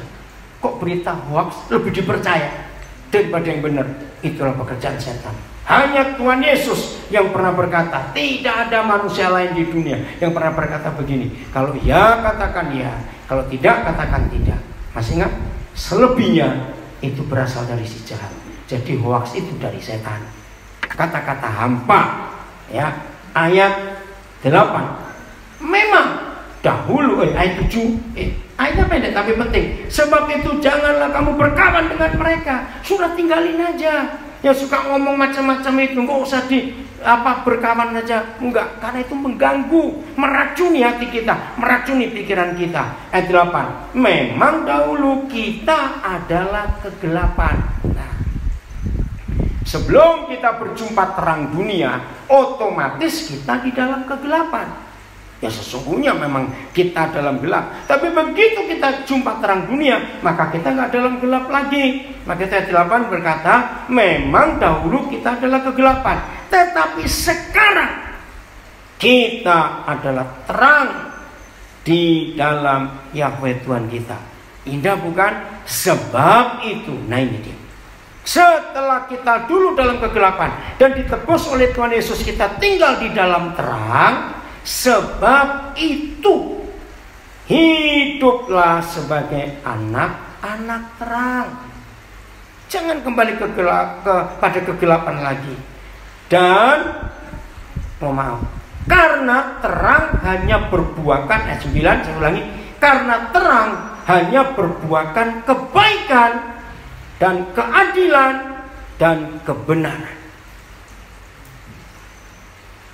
Speaker 1: Kok berita hoax lebih dipercaya daripada yang benar? Itulah pekerjaan setan. Hanya Tuhan Yesus yang pernah berkata, tidak ada manusia lain di dunia yang pernah berkata begini. Kalau ya katakan ya, kalau tidak katakan tidak. Masih ingat? Selebihnya itu berasal dari si jahat. Jadi hoax itu dari setan. Kata-kata hampa ya. Ayat 8. Memang dahulu ayat 7 ayatnya pendek tapi penting. Sebab itu janganlah kamu berkawan dengan mereka. Sudah tinggalin aja. Yang suka ngomong macam-macam itu nggak usah berkawan aja. Enggak, karena itu mengganggu, meracuni hati kita, meracuni pikiran kita. Ayat 8. Memang dahulu kita adalah kegelapan. Nah, sebelum kita berjumpa terang dunia, otomatis kita di dalam kegelapan. Ya sesungguhnya memang kita dalam gelap. Tapi begitu kita jumpa terang dunia, maka kita nggak dalam gelap lagi. Maka ayat 8 berkata, memang dahulu kita adalah kegelapan, tetapi sekarang kita adalah terang di dalam Yahweh Tuhan kita. Indah bukan? Sebab itu, nah ini dia. Setelah kita dulu dalam kegelapan dan ditebus oleh Tuhan Yesus, kita tinggal di dalam terang. Sebab itu hiduplah sebagai anak-anak terang. Jangan kembali pada kegelapan lagi. Dan karena terang hanya berbuahkan, ayat 9 saya ulangi, karena terang hanya berbuahkan kebaikan dan keadilan dan kebenaran.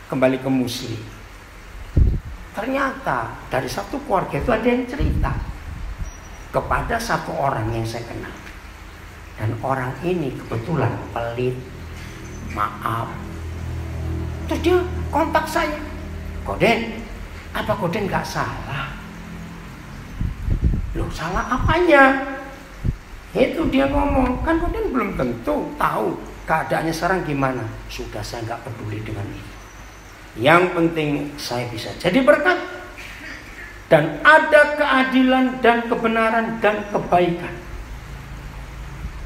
Speaker 1: Kembali ke muslim. Ternyata dari satu keluarga itu ada yang cerita kepada satu orang yang saya kenal. Dan orang ini kebetulan pelit, maaf. Terus dia kontak saya. Koden, apa Koden gak salah? Loh, salah apanya? Itu dia ngomong, kan Koden belum tentu tahu keadaannya sekarang gimana. Sudah, saya gak peduli dengan itu. Yang penting saya bisa jadi berkat. Dan ada keadilan dan kebenaran dan kebaikan.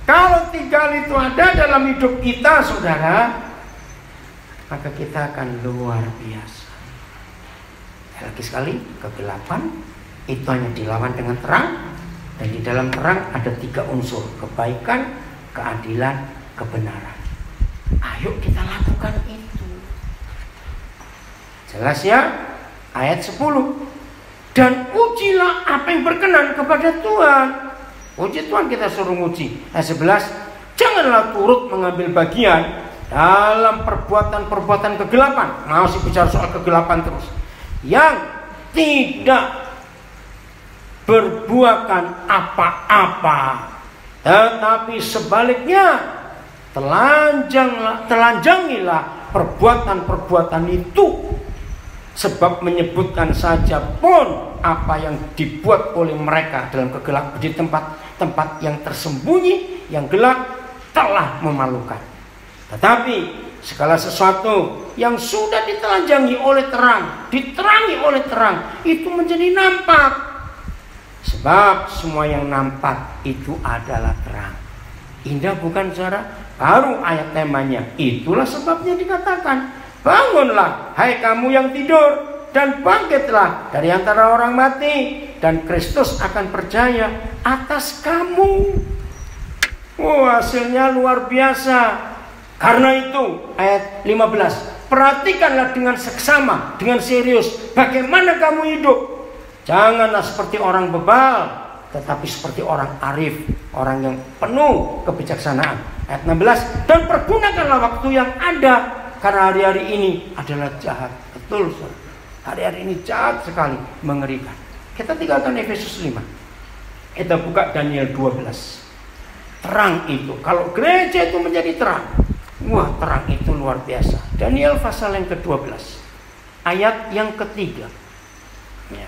Speaker 1: Kalau 3 hal itu ada dalam hidup kita, saudara, maka kita akan luar biasa. Lagi sekali, kegelapan itu hanya dilawan dengan terang. Dan di dalam terang ada 3 unsur: kebaikan, keadilan, kebenaran. Ayo kita lakukan itu. Jelas ya? Ayat 10. Dan ujilah apa yang berkenan kepada Tuhan. Uji Tuhan, kita suruh uji. Ayat 11. Janganlah turut mengambil bagian dalam perbuatan-perbuatan kegelapan. Masih bicara soal kegelapan terus. Yang tidak berbuahkan apa-apa, tetapi sebaliknya telanjangilah perbuatan-perbuatan itu. Sebab menyebutkan saja pun apa yang dibuat oleh mereka dalam kegelapan, di tempat-tempat yang tersembunyi, yang gelap, telah memalukan. Tetapi segala sesuatu yang sudah ditelanjangi oleh terang, diterangi oleh terang, itu menjadi nampak. Sebab semua yang nampak itu adalah terang. Indah bukan, saudara? Baru ayat temanya. Itulah sebabnya dikatakan, bangunlah, hai kamu yang tidur, dan bangkitlah dari antara orang mati, dan Kristus akan percaya atas kamu. Hasilnya luar biasa. Karena itu, ayat 15, perhatikanlah dengan seksama, dengan serius, bagaimana kamu hidup. Janganlah seperti orang bebal, tetapi seperti orang arif, orang yang penuh kebijaksanaan. Ayat 16, dan pergunakanlah waktu yang ada, karena hari-hari ini adalah jahat. Betul, saudara. Hari-hari ini jahat sekali, mengerikan. Kita tinggalkan Efesus 5. Kita buka Daniel 12. Terang itu, kalau gereja itu menjadi terang, wah, terang itu luar biasa. Daniel pasal yang ke-12, ayat yang ketiga. Ya.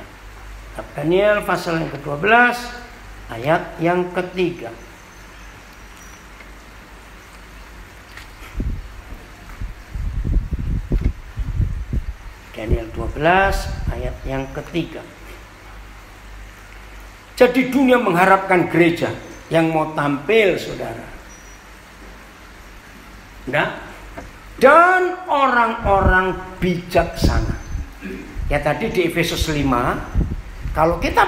Speaker 1: Daniel pasal yang ke-12, ayat yang ketiga. Daniel 12 ayat yang ketiga. Jadi dunia mengharapkan gereja yang mau tampil, saudara. Nah, dan orang-orang bijaksana. Ya tadi di Efesus 5, kalau kita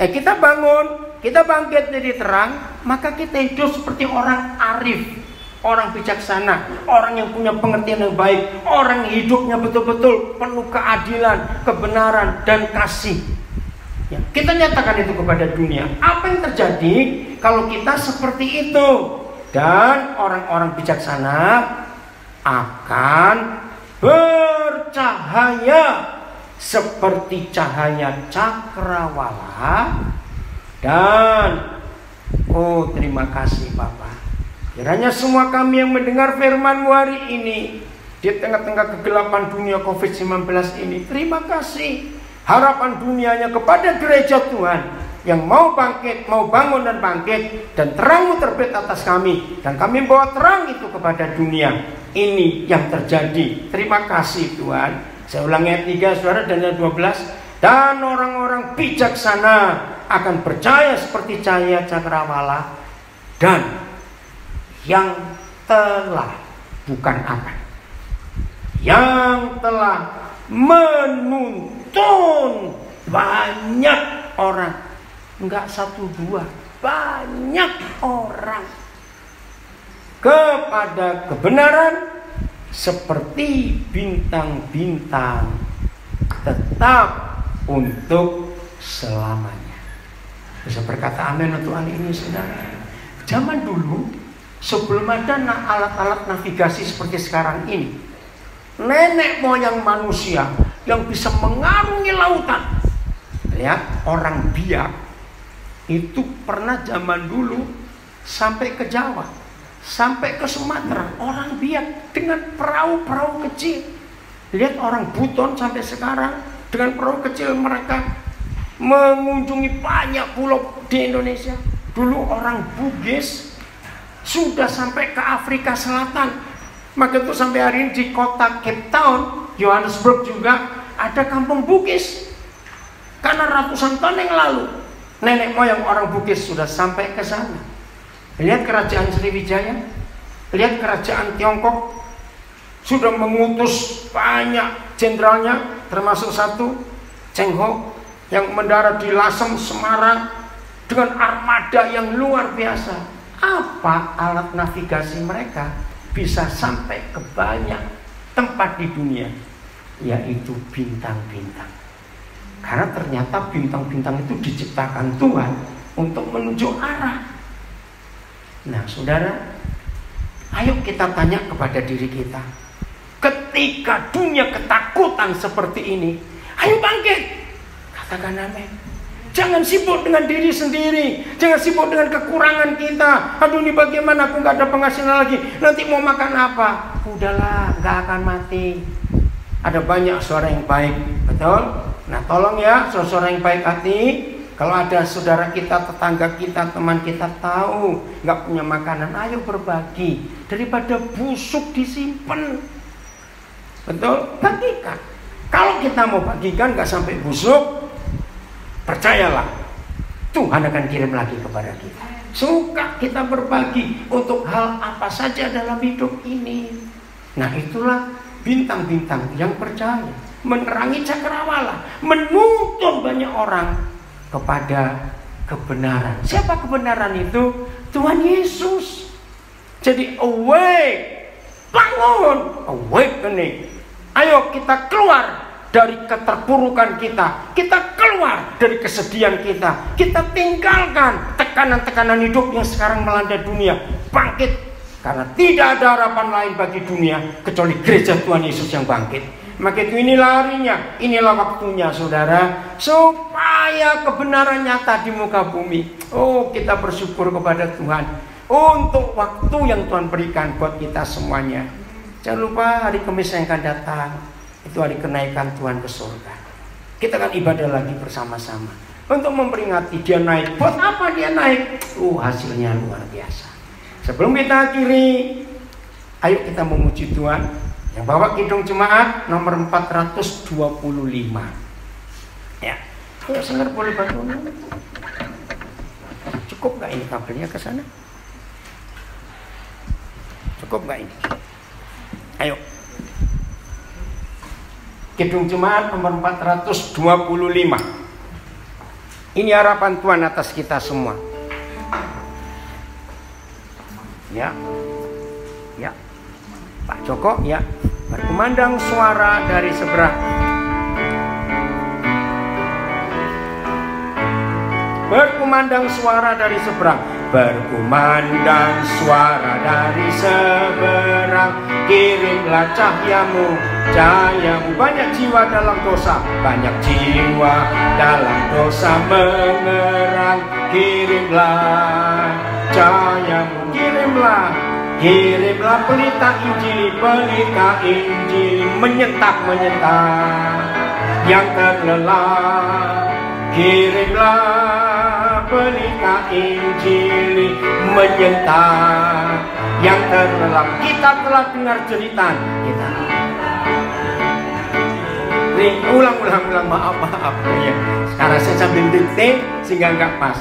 Speaker 1: kita bangun, kita bangkit dari terang, maka kita hidup seperti orang arif, orang bijaksana, orang yang punya pengertian yang baik, orang yang hidupnya betul-betul penuh keadilan, kebenaran, dan kasih. Ya, kita nyatakan itu kepada dunia. Apa yang terjadi kalau kita seperti itu? Dan orang-orang bijaksana akan bercahaya seperti cahaya cakrawala. Dan oh, terima kasih Bapak. Kiranya semua kami yang mendengar firman-Mu hari ini di tengah-tengah kegelapan dunia COVID-19 ini, terima kasih. Harapan dunianya kepada gereja Tuhan yang mau bangkit, mau bangun dan bangkit, dan terang-Mu terbit atas kami, dan kami bawa terang itu kepada dunia. Ini yang terjadi. Terima kasih Tuhan. Saya ulangi ayat 3 saudara dan ayat 12. Dan orang-orang bijaksana akan percaya seperti cahaya cakrawala, dan yang telah, bukan akan, yang telah menuntun banyak orang, enggak 1-2, banyak orang kepada kebenaran seperti bintang-bintang, tetap untuk selamanya. Bisa berkata amin untuk hal ini saudara. Zaman dulu sebelum ada alat-alat navigasi seperti sekarang ini, nenek moyang manusia yang bisa mengarungi lautan, lihat, orang Biak itu pernah zaman dulu sampai ke Jawa, sampai ke Sumatera. Orang Biak dengan perahu-perahu kecil. Lihat orang Buton sampai sekarang dengan perahu kecil mereka mengunjungi banyak pulau di Indonesia. Dulu orang Bugis sudah sampai ke Afrika Selatan. Maka itu sampai hari ini di kota Cape Town, Johannesburg juga ada kampung Bugis. Karena ratusan tahun yang lalu nenek moyang orang Bugis sudah sampai ke sana. Lihat kerajaan Sriwijaya, lihat kerajaan Tiongkok sudah mengutus banyak jenderalnya, termasuk satu Cheng Ho yang mendarat di Lasem, Semarang dengan armada yang luar biasa. Apa alat navigasi mereka bisa sampai ke banyak tempat di dunia? Yaitu bintang-bintang. Karena ternyata bintang-bintang itu diciptakan Tuhan untuk menunjuk arah. Nah saudara, ayo kita tanya kepada diri kita. Ketika dunia ketakutan seperti ini, ayo bangkit. Katakan amin. Jangan sibuk dengan diri sendiri. Jangan sibuk dengan kekurangan kita. Aduh ini bagaimana, aku gak ada penghasilan lagi, nanti mau makan apa? Udahlah, gak akan mati. Ada banyak suara yang baik, betul? Nah tolong ya saudara yang baik hati, kalau ada saudara kita, tetangga kita, teman kita tahu gak punya makanan, ayo berbagi. Daripada busuk disimpan, betul? Bagikan. Kalau kita mau bagikan gak sampai busuk, percayalah Tuhan akan kirim lagi kepada kita. Suka kita berbagi untuk hal apa saja dalam hidup ini. Nah itulah bintang-bintang yang percaya, menerangi cakrawala, menuntun banyak orang kepada kebenaran. Siapa kebenaran itu? Tuhan Yesus. Jadi awake, bangun, awakening. Ayo kita keluar dari keterpurukan kita. Kita keluar dari kesedihan kita. Kita tinggalkan tekanan-tekanan hidup yang sekarang melanda dunia. Bangkit. Karena tidak ada harapan lain bagi dunia kecuali gereja Tuhan Yesus yang bangkit. Maka itu inilah harinya, inilah waktunya saudara, supaya kebenaran nyata di muka bumi. Oh, kita bersyukur kepada Tuhan untuk waktu yang Tuhan berikan buat kita semuanya. Jangan lupa hari Kamis yang akan datang itu hari kenaikan Tuhan ke surga. Kita akan ibadah lagi bersama-sama untuk memperingati dia naik. Buat apa dia naik? Hasilnya luar biasa. Sebelum kita akhiri, ayo kita memuji Tuhan. Yang bawa kidung jemaat nomor 425. Ya, ayo Singer boleh bantu. Cukup nggak ini kabelnya ke sana? Cukup nggak ini? Ayo. Kidung jemaat nomor 425. Ini harapan Tuhan atas kita semua. Ya. Ya, Pak Joko, ya. Berkumandang suara dari seberang. Berkumandang suara dari seberang. Berkumandang suara dari seberang. Kirimlah cahayamu, cahayamu. Banyak jiwa dalam dosa, banyak jiwa dalam dosa mengerang. Kirimlah cahayamu, kirimlah, kirimlah pelita Injil, pelita Injil, menyentak-menyentak yang terlelap. Kirimlah pelita Injil, menyentak yang terlelap. Kita telah dengar jeritan. Kita ulang, maaf ya. Sekarang saya sambil dikte sehingga nggak pas.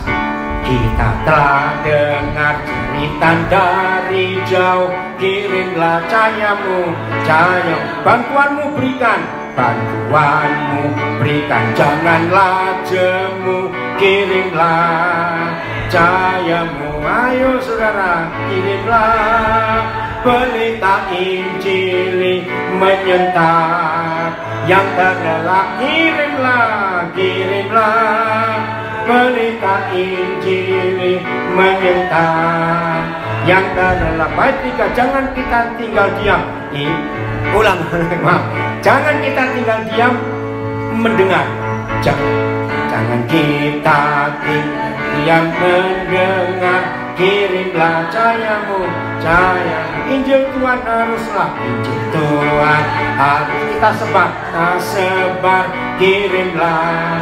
Speaker 1: Kita telah dengar cerita dari jauh. Kirimlah cahayamu, cahayamu. Bantuanmu berikan, bantuanmu berikan. Janganlah jemu. Kirimlah cahayamu. Ayo saudara, kirimlah pelita Injil, menyentak yang terlelap. Kirimlah, kirimlah pelita Injil, menyentak yang terlelap. Ayat 3, jangan kita tinggal diam. Ulang, maaf. Jangan kita tinggal diam mendengar. Jangan kita tinggal diam mendengar. Kirimlah cahayamu, cahayamu. Injil Tuhan haruslah, Injil Tuhan harus kita sebar, sebar. Kirimlah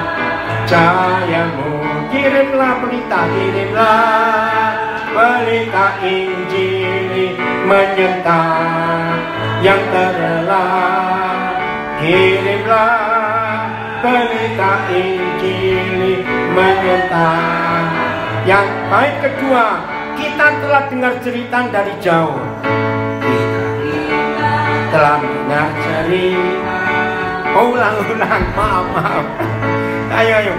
Speaker 1: cahayamu, kirimlah pelita, kirimlah pelita Injil, menyentak yang terlelap. Kirimlah pelita Injil, menyentak. Yang baik kedua, kita telah dengar cerita dari jauh. Kita telah dengar cerita. Ulang, maaf. Ayo.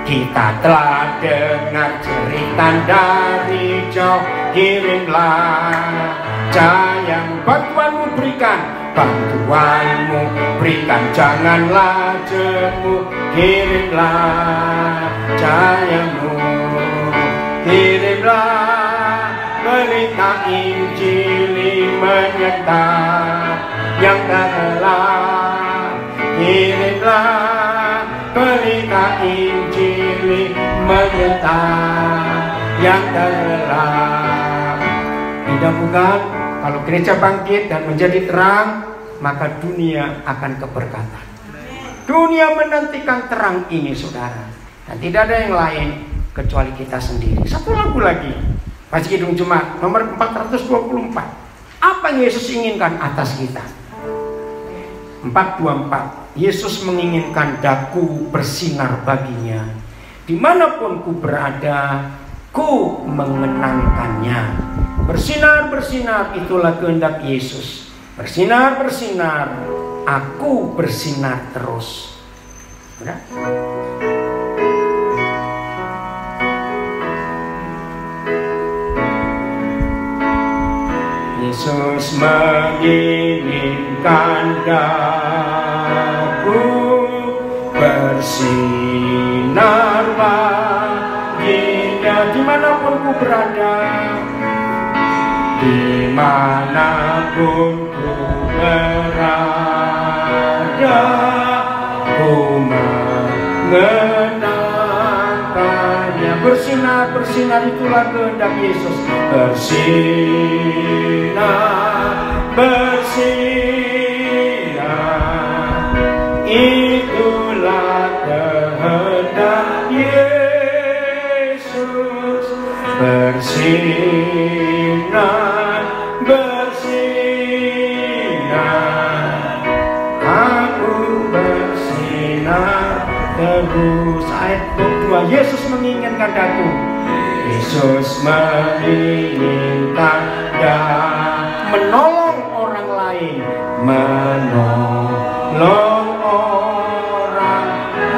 Speaker 1: Kita telah dengar cerita dari jauh. Kirimlah cahayamu, bantuanmu berikan, bantuanmu berikan. Janganlah jemu. Kirimlah cahayamu, kirimlah pelita Injil, menyentak yang terlelap. Kirimlah pelita Injil, menyentak yang terlelap. Tidak bukan, kalau gereja bangkit dan menjadi terang, maka dunia akan keberkatan. Dunia menantikan terang ini, saudara. Dan tidak ada yang lain kecuali kita sendiri. Satu lagu lagi, Mas Kidung Jemaat nomor 424. Apa yang Yesus inginkan atas kita? 424. Yesus menginginkan daku bersinar baginya. Dimanapun ku berada, ku mengenangkannya. Bersinar, bersinar, itulah kehendak Yesus. Bersinar, bersinar, aku bersinar terus. Udah? Yesus menginginkan daku bersinar baginya. Dimanapun ku berada, dimanapun ku berada, ku mengenangkannya. Bersinar, bersinar, itulah kehendak Yesus. Bersinar, bersinar, itulah kehendak Yesus. Bersinar, bersinar, aku bersinar terus. Ayat 2, Yesus menginginkan daku. Yesus menginginkan daku menolong orang lain, menolong orang,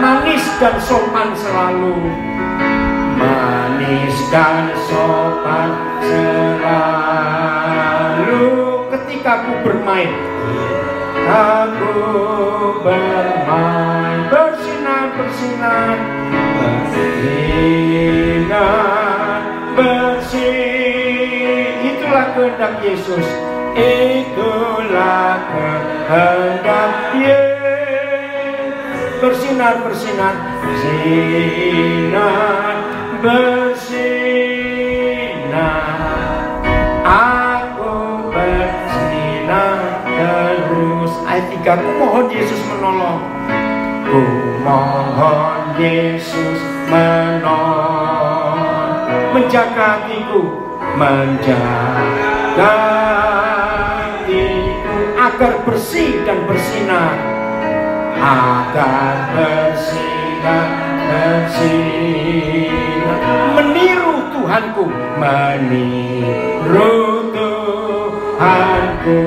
Speaker 1: manis dan sopan selalu, manis dan sopan selalu. aku bermain. Aku bermain, bersinar, bersinar, bersinar, bersih. Itulah kehendak Yesus. Itulah kehendak Yesus. Bersinar, bersinar, bersinar, bersinar. Aku bersinar terus. Ayat 3, ku mohon Yesus menolong. Ku mohon Yesus menolong, menjaga hatiku, menjaga hatiku agar bersih dan bersinar, agar bersih dan bersinar, meniru Tuhanku, meniru Tuhanku,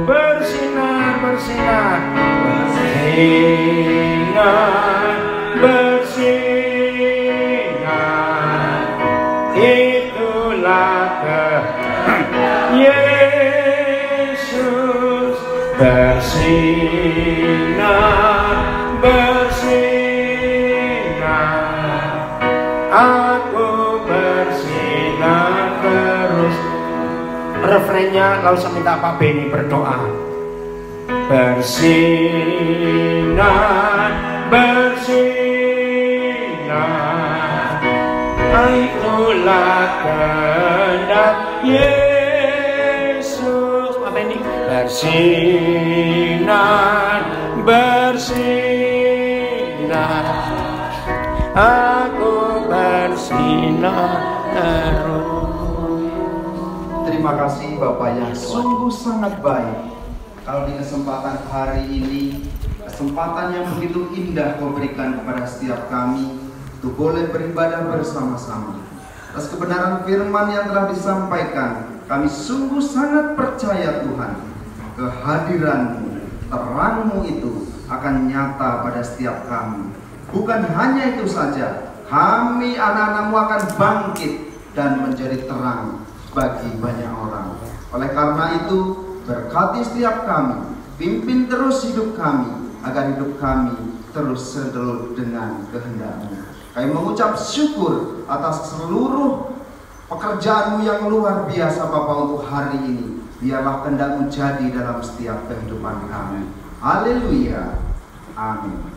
Speaker 1: bersinar, bersinar, bersinar, bersinar. Itulah Yesus, bersinar, bersinar. Aku bersinar terus. Refrennya lalu saya minta Pak Beni berdoa. Bersinar, bersinar, itulah kehendak Yesus. Apa ini? Bersinar, bersinar, aku bersinar terus.
Speaker 3: Terima kasih Bapak yang sungguh sangat baik. Kalau di kesempatan hari ini, kesempatan yang begitu indah Kau berikan kepada setiap kami untuk boleh beribadah bersama-sama. Atas kebenaran firman yang telah disampaikan, kami sungguh sangat percaya Tuhan, kehadiran-Mu, terang-Mu itu akan nyata pada setiap kami. Bukan hanya itu saja, kami anak-anak-Mu akan bangkit dan menjadi terang bagi banyak orang. Oleh karena itu, berkati setiap kami, pimpin terus hidup kami, agar hidup kami terus segelut dengan kehendak-Mu. Kami mengucap syukur atas seluruh pekerjaan-Mu yang luar biasa Bapa untuk hari ini. Biarlah kehendak-Mu jadi dalam setiap kehidupan kami. Haleluya. Amin.